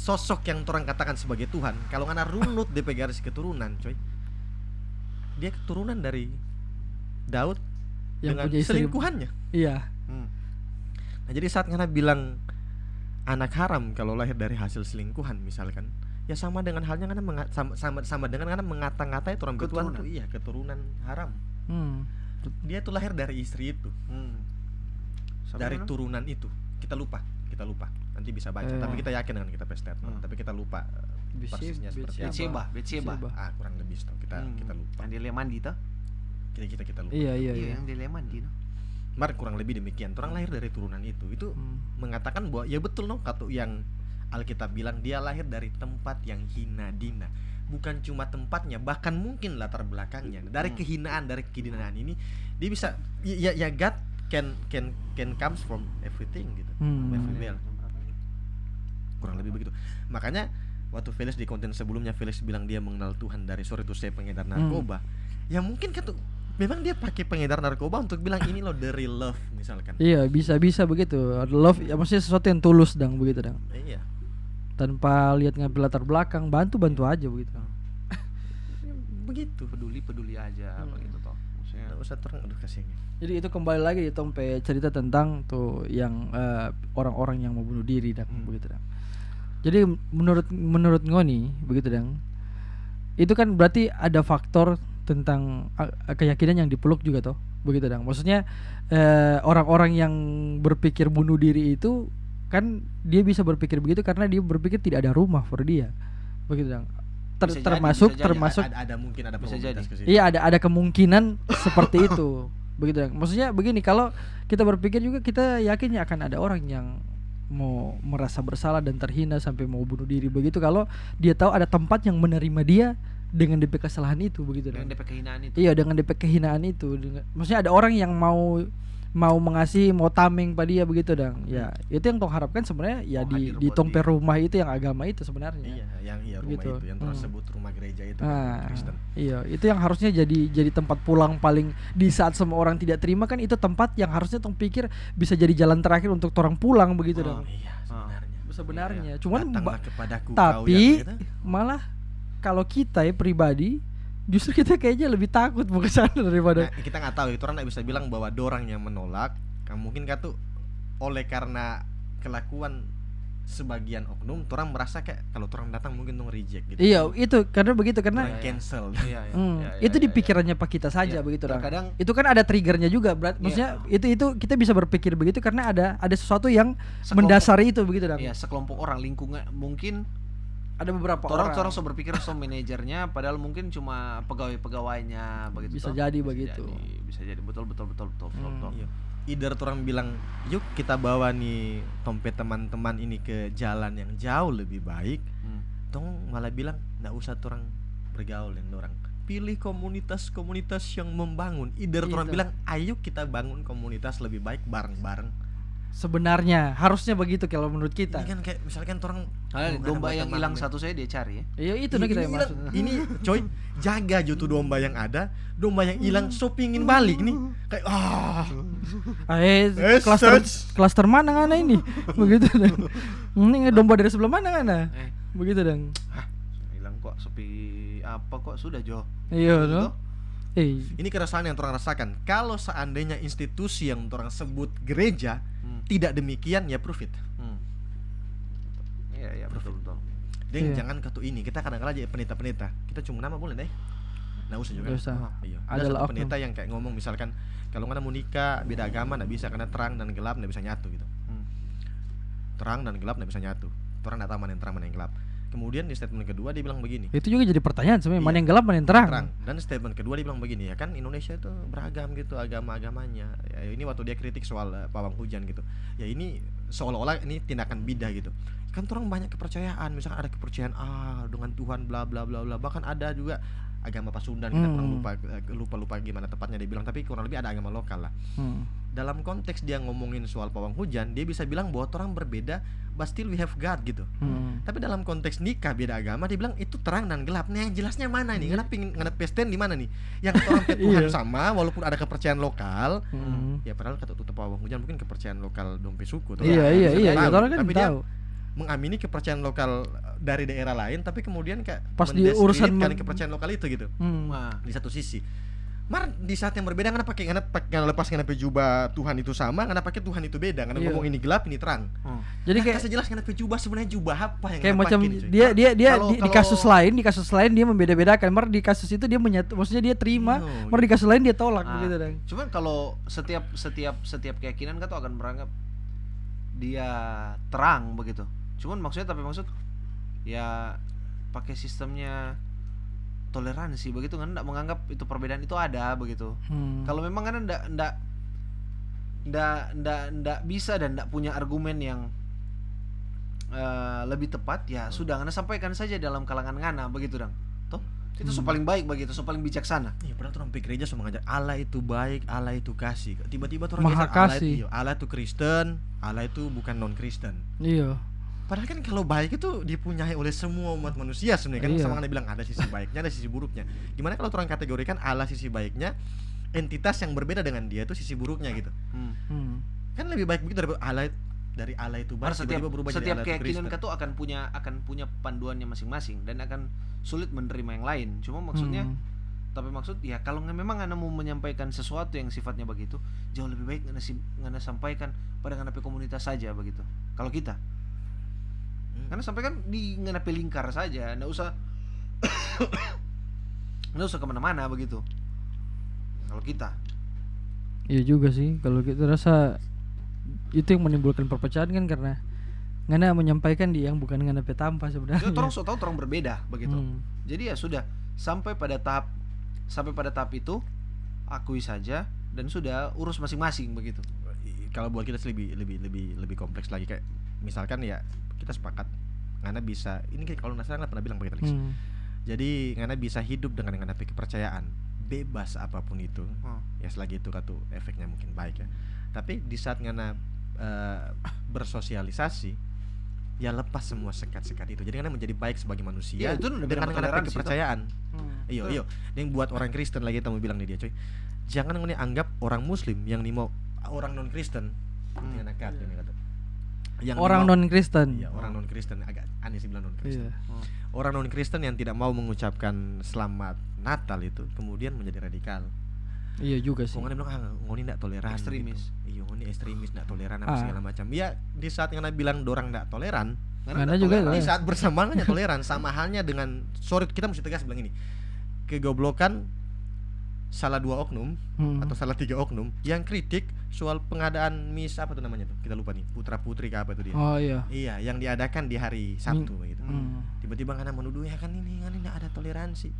sosok yang orang katakan sebagai Tuhan, kalau ngana runut DP garis keturunan coy, dia keturunan dari Daud Yang dengan punya istri. selingkuhannya. Iya. Nah jadi saat ngana bilang anak haram kalau lahir dari hasil selingkuhan misalkan, ya sama dengan halnya ngana sama dengan ngana mengata-ngatai orang Tuhan tuh iya keturunan haram. Dia tuh lahir dari istri itu, dari turunan itu. Kita lupa. Nanti bisa baca. Tapi kita yakin dengan kita statement. Tapi kita lupa persisnya seperti apa. Betseba. Kurang lebih tahu. Kita lupa. Yang dia mandi toh? Kita lupa. Iya. Yang dia mandi no. Mar kurang lebih demikian. Orang lahir dari turunan itu. Itu mengatakan bahwa ya betul no kata yang Alkitab bilang, dia lahir dari tempat yang hina dina. Bukan cuma tempatnya, bahkan mungkin latar belakangnya. Dari kehinaan, dari kehinaan ini dia bisa ya God can comes from everything gitu. Everywhere. Kurang lebih begitu. Makanya waktu Felix di konten sebelumnya Felix bilang dia mengenal Tuhan dari pengedar narkoba. Ya mungkin kan tuh memang dia pakai pengedar narkoba untuk bilang ini loh the real love misalkan. Iya, bisa begitu. Love ya maksudnya sesuatu yang tulus dang begitu dang. Iya. Tanpa lihat ngambil latar belakang, bantu aja begitu. Begitu. Peduli aja begitu toh. Maksudnya Nggak usah terang, aduh kasihan. Jadi itu kembali lagi di Tompe cerita tentang tuh yang orang-orang yang mau bunuh diri dan begitu dang. Jadi menurut Ngoni begitu dang. Itu kan berarti ada faktor tentang keyakinan yang dipeluk juga toh, begitu dang. Maksudnya orang-orang yang berpikir bunuh diri itu kan dia bisa berpikir begitu karena dia berpikir tidak ada rumah for dia, begitu dang. Termasuk ada mungkin ada bisa probabilitas jadi. ke situ. Iya, ada kemungkinan seperti itu, begitu dang. Maksudnya begini, kalau kita berpikir juga kita yakin akan ada orang yang mau merasa bersalah dan terhina sampai mau bunuh diri begitu kalau dia tahu ada tempat yang menerima dia dengan DP kesalahan itu, begitu dengan dang. DP kehinaan itu. Iya, dengan DP kehinaan itu. Maksudnya ada orang yang mau mengasihi, mau tameng pada dia begitu dang. Ya, itu yang tong harapkan sebenarnya ya di Tompe rumah itu yang agama itu sebenarnya. Iya, yang rumah Begitu. itu yang tersebut rumah gereja itu Kristen. Iya, itu yang harusnya jadi tempat pulang paling di saat semua orang tidak terima kan, itu tempat yang harusnya tong pikir bisa jadi jalan terakhir untuk orang pulang begitu dang. Iya, Sebenarnya. Cuman datanglah kepadaku tapi kau yang malah kalau kita ya pribadi justru kita kayaknya lebih takut mau ke sana daripada kita nggak tahu, itu orang nggak bisa bilang bahwa dorang yang menolak. Mungkin kan tuh oleh karena kelakuan sebagian oknum, orang merasa kayak kalau orang datang mungkin dong reject gitu. Iya, itu karena begitu karena Orang cancel. itu di pikirannya Pak kita saja begitu dong. Terkadang Itu kan ada triggernya juga, maksudnya itu kita bisa berpikir begitu karena ada sesuatu yang mendasari itu begitu dong. Iya, sekelompok orang lingkungan mungkin Ada beberapa orang so berpikir so manajernya padahal mungkin cuma pegawainya begitu. Bisa jadi begitu. Bisa jadi betul. Iya. Either orang bilang yuk kita bawa nih Tompe teman-teman ini ke jalan yang jauh lebih baik, tong malah bilang nggak usah orang bergaul dengan orang, pilih komunitas-komunitas yang membangun. Either orang bilang ayo kita bangun komunitas lebih baik bareng-bareng. Sebenarnya harusnya begitu kalau menurut kita. Ini kan kayak misalkan orang domba yang hilang satu saya dia cari ya. Iya, itu nah kita yang maksud. Ini coy, jaga jutu domba yang ada, domba yang hilang so pingin balik nih. Kayak Klaster mana ngana ini? Begitu dong. Ini domba dari sebelah mana ngana? Begitu dong. Hilang kok sepi apa kok sudah Jo. Iya dong. Ini keresahan yang orang rasakan. Kalau seandainya institusi yang orang sebut gereja tidak demikian, ya proof it. Iya betul. Dan jangan ke ini. Kita kadang-kadang aja pendeta-pendeta. Kita cuma nama boleh deh. Nggak usah juga. Iya. Ada satu pendeta yang kayak ngomong misalkan kalau nggak mau nikah beda agama nggak bisa karena terang dan gelap nggak bisa nyatu gitu. Terang dan gelap nggak bisa nyatu. Orang nggak tahu mana yang terang mana yang gelap. Kemudian di statement kedua dia bilang begini. Itu juga jadi pertanyaan sebenarnya, mana yang gelap mana yang terang. Dan statement kedua dia bilang begini, ya kan Indonesia itu beragam gitu agama-agamanya. Ya, ini waktu dia kritik soal pawang hujan gitu. Ya ini seolah-olah ini tindakan bidah gitu. Kan orang banyak kepercayaan, misalkan ada kepercayaan dengan Tuhan bla bla bla bla. Bahkan ada juga agama Pasundan, kita kurang Hmm. lupa gimana tepatnya dia bilang, tapi kurang lebih ada agama lokal lah. Dalam konteks dia ngomongin soal pawang hujan, dia bisa bilang bahwa orang berbeda, but still we have God gitu. Tapi dalam konteks nikah beda agama, dia bilang itu terang dan gelap. Nah, yang jelasnya mana nih? Karena pesten di mana nih? Yang orang Tuhan Iya. sama walaupun ada kepercayaan lokal. Hmm. Ya padahal kata tutup pawang hujan mungkin kepercayaan lokal dompe suku tuh. Iya, iya, Bisa iya, tahu. orang kan Tapi dia tahu. mengamini kepercayaan lokal dari daerah lain, tapi kemudian kayak Pas di urusan mendiskreditkan kepercayaan lokal itu gitu. Nah, Di satu sisi, di saat yang berbeda ngana pakai lepas ngana pakai jubah Tuhan itu sama, ngana pakai Tuhan itu beda, ngana Iya. ngomong ini gelap ini terang. Jadi Nah, kayak kasih jelas ngana pakai jubah sebenarnya jubah apa yang kayak ngana macam pakai nih, cuy. dia di Kalau- kasus lain dia membeda-bedakan. Mar di kasus itu dia maksudnya dia terima, Iya, mar di kasus lain dia tolak Ah, begitu dong. cuman kalau setiap keyakinan kan tuh akan beranggap dia terang begitu. Cuman maksud ya pakai sistemnya toleransi begitu kan, enggak menganggap itu perbedaan itu ada begitu. Kalau memang kan enggak bisa dan enggak punya argumen yang lebih tepat, ya sudah ngana sampaikan saja dalam kalangan ngana begitu dong. Toh itu paling baik begitu, paling bijaksana. Iya, padahal orang pikir gereja sama ngajar Allah itu baik, Allah itu kasih. Tiba-tiba orang Maha geser Allah kasih. itu, Allah itu Kristen, Allah itu bukan non Kristen. Iya. Padahal kan kalau baik itu dipunyai oleh semua umat manusia sebenarnya kan. Iya. Sama kan bilang ada sisi baiknya, ada sisi buruknya. Gimana kalau orang kategorikan Allah sisi baiknya, entitas yang berbeda dengan dia itu sisi buruknya gitu. Kan lebih baik begitu dari Allah itu baik, Karena tiba-tiba berubah jadi setiap Allah itu keyakinan Kristen. itu akan punya panduannya masing-masing dan akan sulit menerima yang lain. Cuma maksudnya tapi maksud ya kalau memang Anda mau menyampaikan sesuatu yang sifatnya begitu, jauh lebih baik Anda sampaikan pada ngana komunitas saja begitu. Kalau kita karena sampaikan di ngana lingkar saja, nggak usah kemana-mana begitu. Kalau kita Iya juga sih, kalau kita rasa itu yang menimbulkan perpecahan kan karena ngana menyampaikan di yang bukan ngana petampa sebenarnya. itu orang tahu orang berbeda begitu. Jadi ya sudah sampai pada tahap itu akui saja dan sudah urus masing-masing begitu. Kalau buat kita sih lebih kompleks lagi, kayak misalkan ya kita sepakat ngana bisa ini kayak kalau nggak salah pernah bilang begitu. Jadi ngana bisa hidup dengan ngana kepercayaan bebas apapun itu. Ya selagi itu katu efeknya mungkin baik ya. Tapi di saat ngana bersosialisasi ya lepas semua sekat-sekat itu. Jadi ngana menjadi baik sebagai manusia Ya, itu udah dengan ngana toleransi, kepercayaan. Iyo. Yang buat orang Kristen lagi kita mau bilang nih dia coy. Jangan ngene anggap orang Muslim yang mau orang non Kristen. Dengan akad ini kata. Yang Orang mau- non Kristen. Iya, orang non Kristen, agak aneh sih bilang non Iya. Kristen. Orang non Kristen yang tidak mau mengucapkan selamat Natal itu kemudian menjadi radikal. Iya juga sih. Ngoni bilang ngoni enggak toleran. Ekstremis. Gitu. Iya, ngoni ekstremis enggak toleran apa Ah. segala macam. Ya di saat ngana bilang dorang enggak toleran, Ngana juga di toleran. saat bersamaan toleran, sama halnya dengan sorry kita mesti tegas bilang ini. Kegoblokan salah 2 oknum atau salah 3 oknum yang kritik soal pengadaan mis apa tuh namanya tuh, kita lupa nih, putra putri ke apa tuh dia. Oh iya. Iya, yang diadakan di hari Sabtu gitu. Tiba-tiba ngana menuduh ya kan ini ngana enggak ada toleransi.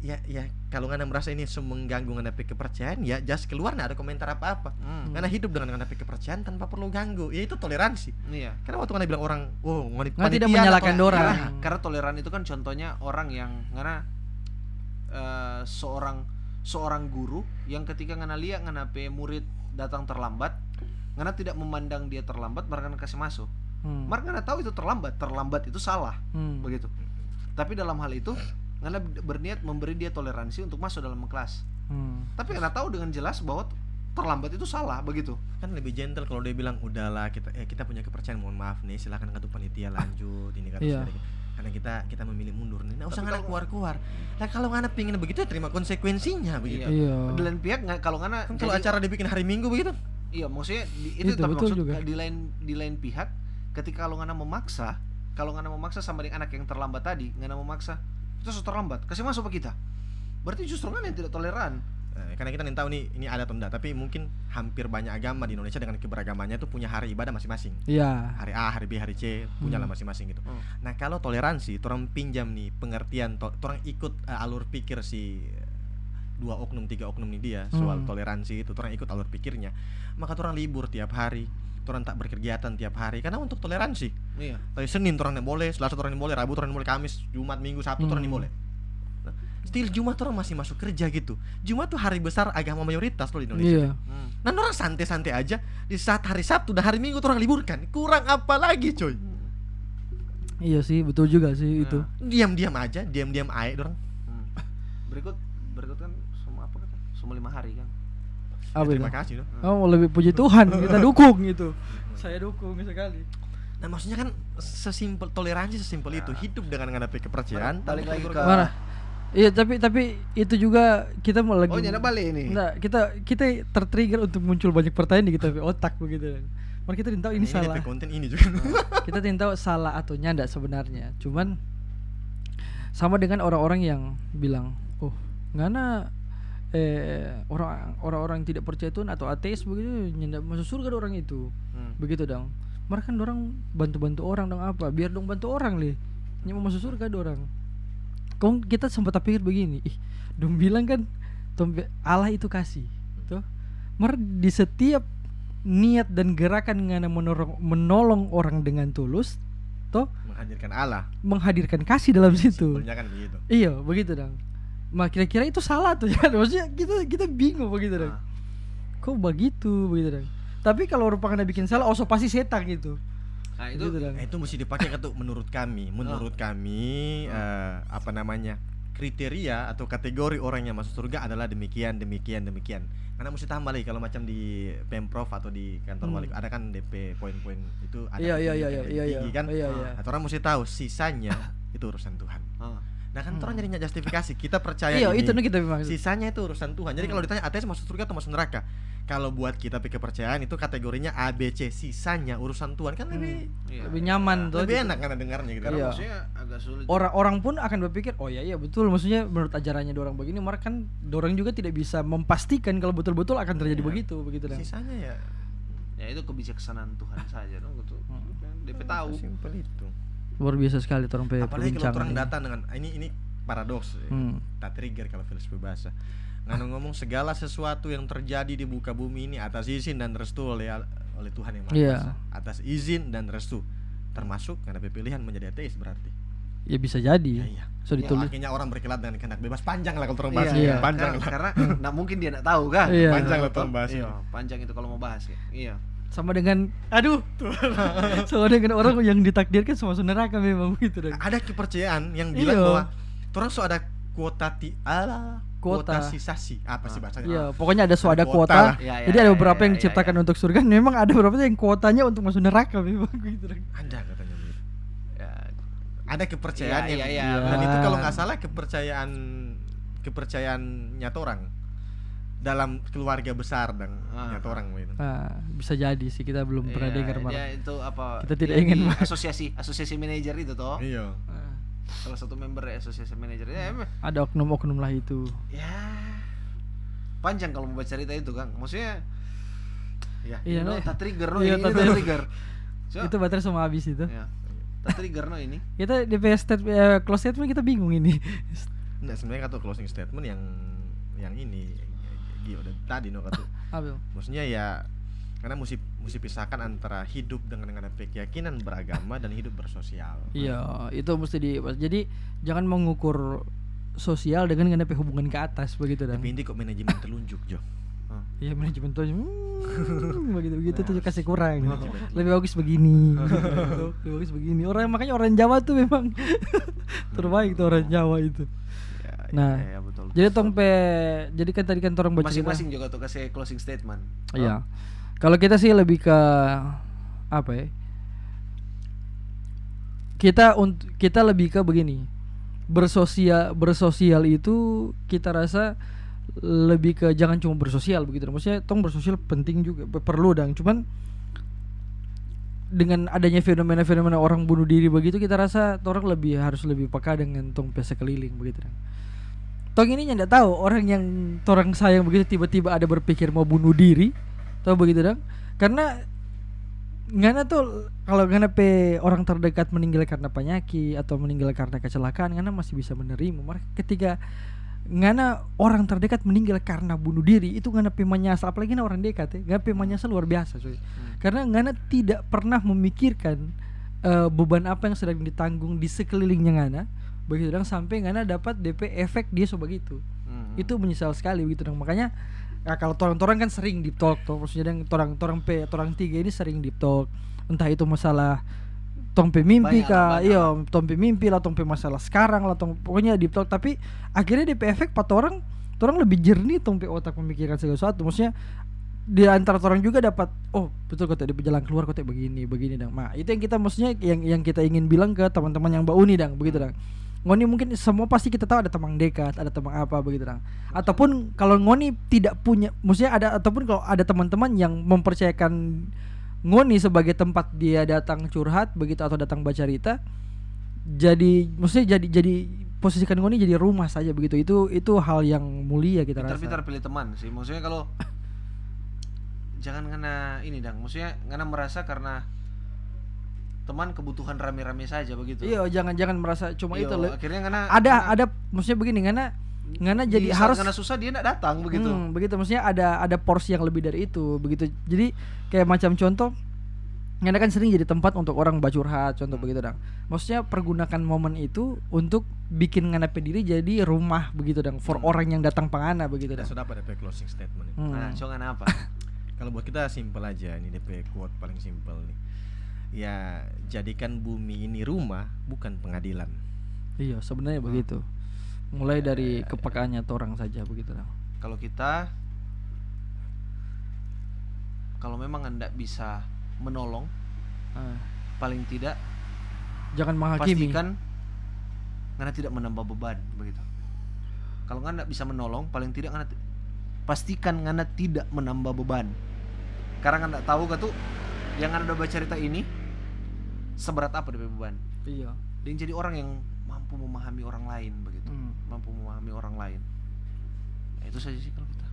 Ya kalau ngana merasa ini mengganggu ngana kepercayaan, ya just keluar enggak ada komentar apa-apa. Ngana hidup dengan ngana kepercayaan tanpa perlu ganggu. Ya itu toleransi. Iya. Karena waktu ngana bilang orang, "Oh, ngoni Ngana tidak panitia menyalahkan atau-" dorang. Ya, Karena toleran itu kan contohnya orang yang ngana seorang guru yang ketika ngana lihat ngana murid datang terlambat, ngana tidak memandang dia terlambat, mereka ngana kasih masuk. Mereka ngana tahu itu terlambat itu salah, begitu. Tapi dalam hal itu ngana berniat memberi dia toleransi untuk masuk dalam kelas. Tapi ngana tahu dengan jelas bahwa terlambat itu salah, begitu. kan lebih gentle kalau dia bilang udahlah kita punya kepercayaan, mohon maaf nih silakan katu panitia lanjut ini kan Iya. karena kita memilih mundur nih, nggak usah Tapi ngana keluar-keluar. Nah kalau ngana pingin begitu ya terima konsekuensinya begitu. Iya. Di lain pihak kalau ngana Kan kalau jadi- acara dibikin hari Minggu begitu. iya maksudnya itu Itu tapi betul maksud juga. di lain pihak ketika kalau ngana memaksa sama dengan anak yang terlambat tadi, ngana memaksa itu sudah terlambat kasih masuk ke kita, berarti justru ngana yang tidak toleran. Karena kita tahu nih ini ada atau enggak, tapi mungkin hampir banyak agama di Indonesia dengan keberagamannya tuh punya hari ibadah masing-masing. Iya. Hari A, hari B, hari C punya lah masing-masing gitu. Nah kalau toleransi, orang pinjam nih pengertian, orang ikut alur pikir si 2 oknum 3 oknum nih dia soal toleransi itu, orang ikut alur pikirnya, maka orang libur tiap hari, orang tak berkegiatan tiap hari karena untuk toleransi. Iya. Tapi Senin orang yang boleh, Selasa orang yang boleh, Rabu orang yang boleh, Kamis, Jumat, Minggu, Sabtu orang yang boleh. Nah, still Jumat orang masih masuk kerja gitu. Jumat tuh hari besar agama mayoritas loh di Indonesia. Iya. Nah orang santai-santai aja di saat hari Sabtu dan hari Minggu tuh orang liburkan. Kurang apa lagi coy? Iya sih, betul juga sih itu. Diam-diam aja, diam-diam aja orang. Berikut kan semua apa kan? Semua 5 hari kan. Apa itu? Terima kasih loh. Oh, lebih puji Tuhan, kita dukung itu. Saya dukung sekali. Nah maksudnya kan sesimpel toleransi sesimpel itu, hidup dengan menghadapi kepercayaan. Balik lagi ke Mana? Iya, tapi itu juga kita mau lagi. Oh, nyana balik ini. Enggak, kita tertrigger untuk muncul banyak pertanyaan di kita otak begitu. Mari kita tidak tahu ini salah. DP konten ini juga. Kita tidak tahu salah atau nyanda sebenarnya. Cuman sama dengan orang-orang yang bilang, "Oh, ngana orang-orang tidak percaya Tuhan atau ateis begitu nyanda masuk surga orang itu." Begitu dong. Mereka kan orang bantu-bantu orang dong apa? Biar dong bantu orang lih. Yang mau masuk surga ada orang. Kau kita sempat pikir begini, dong bilang kan Allah itu kasih, tuh. Di setiap niat dan gerakan ngana menolong orang dengan tulus, toh Menghadirkan Allah. menghadirkan kasih dalam situ. Simpelnya kan begitu. Iya, begitu dong. Kira-kira itu salah tuh ya. Maksudnya kita bingung begitu dong. Kok begitu dong. Tapi kalau orang pengen bikin salah, so pasti setan gitu. Nah, itu Begitu dong. Itu mesti dipakai tuh menurut kami apa namanya kriteria atau kategori orang yang masuk surga adalah demikian. Karena mesti tambah lagi kalau macam di Pemprov atau di kantor wali ada kan DP poin-poin itu ada Iya. tinggi kan. Iya. Atau orang mesti tahu sisanya itu urusan Tuhan. Nah kan orang nyarinya justifikasi. Kita percaya Iya, ini. itu nih kita maksud. Sisanya itu urusan Tuhan. Jadi kalau ditanya ateis masuk surga atau masuk neraka, kalau buat kita pikir kepercayaan itu kategorinya A, B, C. Sisanya urusan Tuhan kan lebih Lebih nyaman tuh. lebih enak kan dengarnya gitu. Iya. maksudnya agak sulit. Orang pun akan berpikir, oh iya betul, maksudnya menurut ajarannya dorang begini, mereka kan dorang juga tidak bisa memastikan kalau betul-betul akan terjadi begitu dong. Sisanya ya Ya itu kebijaksanaan Tuhan saja dong gitu. DP tahu. simpel itu. Luar biasa sekali orang Apalagi kalau orang perbincangan ini. datang dengan ini paradoks. Tak trigger kalau filsuf bahasa. Ngomong segala sesuatu yang terjadi di muka bumi ini atas izin dan restu oleh Tuhan yang Maha Iya. Kuasa. Atas izin dan restu. Termasuk karena pilihan menjadi ateis berarti. Ya bisa jadi. Iya. So ditulis. Akhirnya orang berkilat dengan kehendak bebas, panjang lah kalau orang bahas. Iya. Panjang lah. Karena nggak mungkin dia nggak tahu kan. Iya. Panjang lah orang bahas. Iya, panjang itu kalau mau bahas ya. Iya. Sama dengan sama dengan orang yang ditakdirkan sama neraka memang gitu dong. Ada kepercayaan yang bilang Iya. bahwa orang ada kuota Kuota. sisasi apa sih bahasanya? Iya, pokoknya ada Ada kuota kuota. lah. Iya, Jadi iya, ada iya, beberapa iya, yang iya, diciptakan iya. untuk surga, memang ada beberapa yang kuotanya untuk masuk neraka memang gitu dong. Ada katanya begitu. Ya, Ada kepercayaan Iya, yang iya, dan iya. itu kalau nggak salah kepercayaan nyata orang dalam keluarga besar dan nyata orang gitu. Bisa jadi sih, kita belum pernah iya, dengar dia malah. itu apa? Kita tidak dia ingin di bahas. asosiasi manajer itu toh. Iya. Salah satu member asosiasi manajer. Ya, Ada oknum-oknum lah itu. ya panjang kalau mau baca cerita itu kan. Maksudnya ya, Iya, no, no. tak trigger no Iya, ini tak tak trigger. So, Itu baterai semua habis itu. ya. Tak trigger no ini. Kita di close statement kita bingung ini. Nggak, sebenarnya kata closing statement yang ini udah tadi no kata. Abel. Maksudnya ya karena mesti pisahkan antara hidup dengan keyakinan beragama dan hidup bersosial. Iya, itu mesti jadi jangan mengukur sosial dengan hubungan ke atas begitu dan. Tapi ini kok manajemen telunjuk Jo. Iya, manajemen tuh begitu tuh kasih kurang. Lebih bagus begini. Gitu. Lebih bagus begini. Makanya orang Jawa tuh memang terbaik tuh orang Jawa itu. Ya, Nah, ya, betul. Jadi jadi kan tadi kan orang bercerita. Masing-masing juga tuh kasih closing statement. Iya. Kalau kita sih lebih ke apa ya? Kita lebih ke begini. Bersosial itu kita rasa lebih ke jangan cuma bersosial begitu. Maksudnya bersosial penting juga, perlu dan cuman dengan adanya fenomena-fenomena orang bunuh diri begitu, kita rasa orang harus lebih peka dengan sekeliling begitu. Tong ini nggak tahu orang yang orang sayang begitu tiba-tiba ada berpikir mau bunuh diri, tahu begitu dong? Karena ngana tuh kalau ngana orang terdekat meninggal karena penyakit atau meninggal karena kecelakaan, ngana masih bisa menerima. Ketika ngana orang terdekat meninggal karena bunuh diri, itu ngana menyesal, apalagi ngana orang dekat ya, ngana menyesal luar biasa coy. Karena ngana tidak pernah memikirkan beban apa yang sedang ditanggung di sekelilingnya ngana begitu dong, sampai ngana dapat DP efek dia so begitu. Itu menyesal sekali begitu dong. Makanya kalau torang kan sering deep talk tuh, maksudnya yang torang tiga ini sering deep talk, entah itu masalah tong pe mimpi kah, iya tong pe mimpi lah, tong pe masalah sekarang lah, pokoknya deep talk. Tapi akhirnya DP efek pat orang lebih jernih tong pe otak memikirkan segala sesuatu. Maksudnya di antara orang juga dapat, oh betul kota di jalan keluar kota begini dong. Nah itu yang kita maksudnya yang kita ingin bilang ke teman-teman yang Uni dong, begitu dong. Ngoni mungkin semua pasti kita tahu ada teman dekat, ada teman apa begitu dong. Ataupun kalau Ngoni tidak punya, maksudnya ada, ataupun kalau ada teman-teman yang mempercayakan Ngoni sebagai tempat dia datang curhat begitu atau datang baca cerita, jadi maksudnya jadi posisikan Ngoni jadi rumah saja begitu. Itu hal yang mulia kita rasa. Pintar-pintar pilih teman sih. Maksudnya kalau jangan ngana ini dang, maksudnya ngana merasa karena teman kebutuhan rame-rame saja begitu. Iya, jangan merasa cuma itu loh. Akhirnya ngana ada maksudnya begini, ngana jadi harus ngana susah dia nak datang begitu. Begitu maksudnya ada porsi yang lebih dari itu begitu. Jadi kayak macam contoh, ngana kan sering jadi tempat untuk orang bacurhat contoh begitu dong. Maksudnya pergunakan momen itu untuk bikin ngana pediri jadi rumah begitu dong for orang yang datang pangana begitu dong. Sudah pada closing statement. Nah, ngana apa? Kalau buat kita simpel aja, ini DP quote paling simpel nih. Ya, jadikan bumi ini rumah, bukan pengadilan. Iya, sebenarnya begitu. Mulai dari kepekaannya orang saja begitu dong. Kalau kita, kalau memang Anda bisa menolong, paling tidak jangan menghakimi. pastikan Anda tidak menambah beban begitu. Kalau Anda bisa menolong, paling tidak Anda pastikan Anda tidak menambah beban. Karena Anda tahu gak tuh yang Anda baca cerita ini seberat apa DP beban. Iya. Dan jadi orang yang mampu memahami orang lain begitu. Mampu memahami orang lain. Ya, itu saja sih kalau kita.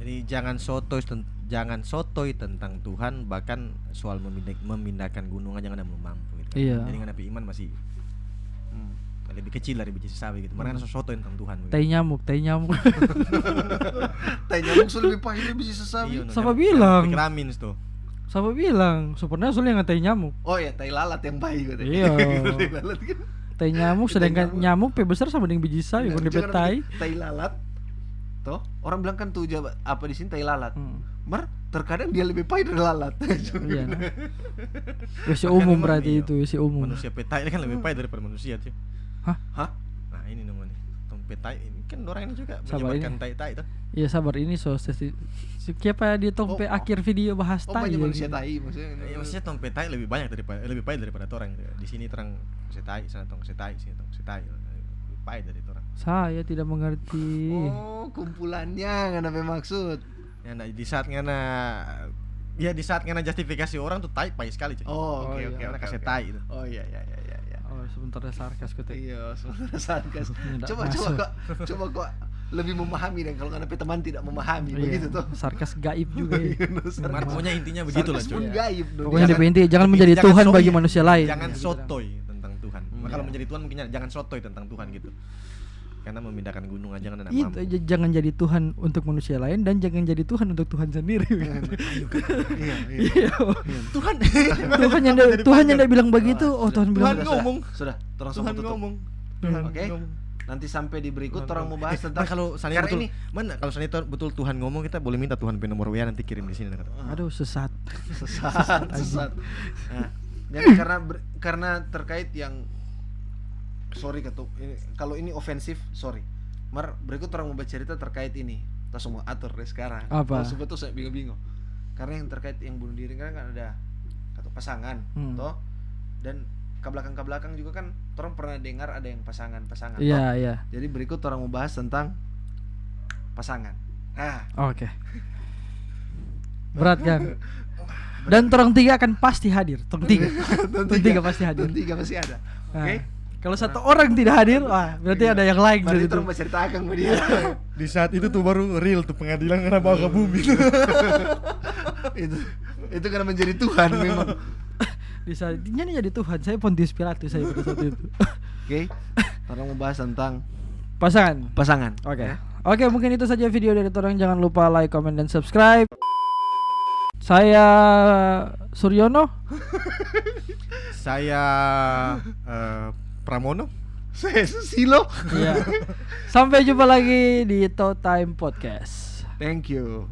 Jadi jangan sotoy tentang Tuhan, bahkan soal memindahkan gunung aja Anda belum mampu gitu. Iya. Jadi Anda iman masih lebih kecil dari biji sawi gitu. Mana sotoy tentang Tuhan gitu. Tai nyamuk. Tai nyamuk sudah lebih pahit dari biji sesawi. Siapa bilang? Keramin tuh. Siapa bilang? Sebenarnya soalnya nggak tai nyamuk. Oh ya, tai lalat yang baik gitu. Iya. Tai lalat kan. Tai nyamuk, sedangkan nyamuk besar sama dengan biji sawi, bukan DP tai. Tai lalat. Toh, orang bilang kan tuh apa di sini tai lalat. Terkadang dia lebih pahit dari lalat. Iya. Isi umum berarti itu, isi umum. Manusia petai ini kan lebih pahit daripada manusia tuh. Hah? Nah, ini namanya. Tong petai ini kan orang ini juga Sabar menyebarkan ini. tai-tai tuh. Iya sabar, ini siapa di tompe akhir video bahas tai. banyak manusia tai maksudnya. Ya, maksudnya tong petai lebih pahit daripada orang gitu. Di sini terang setai, sana tong setai, sini tong setai. Lebih pahit dari orang. Saya tidak mengerti. Oh, kumpulannya ngana maksud. Ya, nah, di saat ngana justifikasi orang tuh tai pahit sekali cuy. Oh, oke. Ngana kasih tai itu. Oh iya. Oh, sebentar sarkas ketik. Iya, sebenarnya sarkas. Tidak Coba masuk. kok lebih memahami dan kalau ngana teman tidak memahami begitu tuh. Sarkas gaib juga ya. Pokoknya intinya begitu lah Sarkas cuy. pun gaib dong. Pokoknya DP inti jangan menjadi Jangan Tuhan sotoy. bagi manusia lain. Jangan Gitu. sotoy tentang Tuhan. Kalau menjadi Tuhan mungkin jangan sotoy tentang Tuhan gitu. Karena memindahkan gunung aja kan Itu mampu. jangan jadi Tuhan untuk manusia lain dan jangan jadi Tuhan untuk Tuhan sendiri. Iya. Iya. Tuhan yang bilang begitu. Oh, Tuhan bilang Tuhan ngomong. Sudah, terus Tuhan tutup. ngomong. Oke. Nanti sampai di berikut orang mau bahas tentang Kalau seandainya karena betul, kalau seandainya betul Tuhan ngomong, kita boleh minta Tuhan nomor WA nanti kirim di sini. Aduh, sesat. sesat. Nah, jadi karena terkait yang sorry ketuk ini, kalau ini ofensif sorry. Berikut orang mau bercerita terkait ini. Kita semua atur deh sekarang. Apa? Kalau sebut tuh saya bingung-bingung. Karena yang terkait yang bunuh diri kan ada atau pasangan, toh. Dan ke belakang juga kan orang pernah dengar ada yang pasangan. Iya, iya. Jadi berikut orang mau bahas tentang pasangan. Nah, Oke. Berat kan? Dan orang tiga akan pasti hadir. Orang tiga pasti hadir. tiga masih ada. Nah, Oke. Kalau satu orang tidak hadir, wah berarti ada yang lain Berarti dari itu. orang berceritakan sama dia. Di saat itu tuh baru real tuh pengadilan karena bawa ke bumi. itu karena menjadi Tuhan memang. Di saat ini jadi Tuhan, saya Pontius Pilatus saya pada saat itu. Oke. Orang mau bahas tentang Pasangan. Oke. Oke, mungkin itu saja video dari orang. Jangan lupa like, comment, dan subscribe. Saya Suryono. Saya Pramono. Saya Susilo. Iya. Sampai jumpa lagi di Talk Time Podcast. Thank you.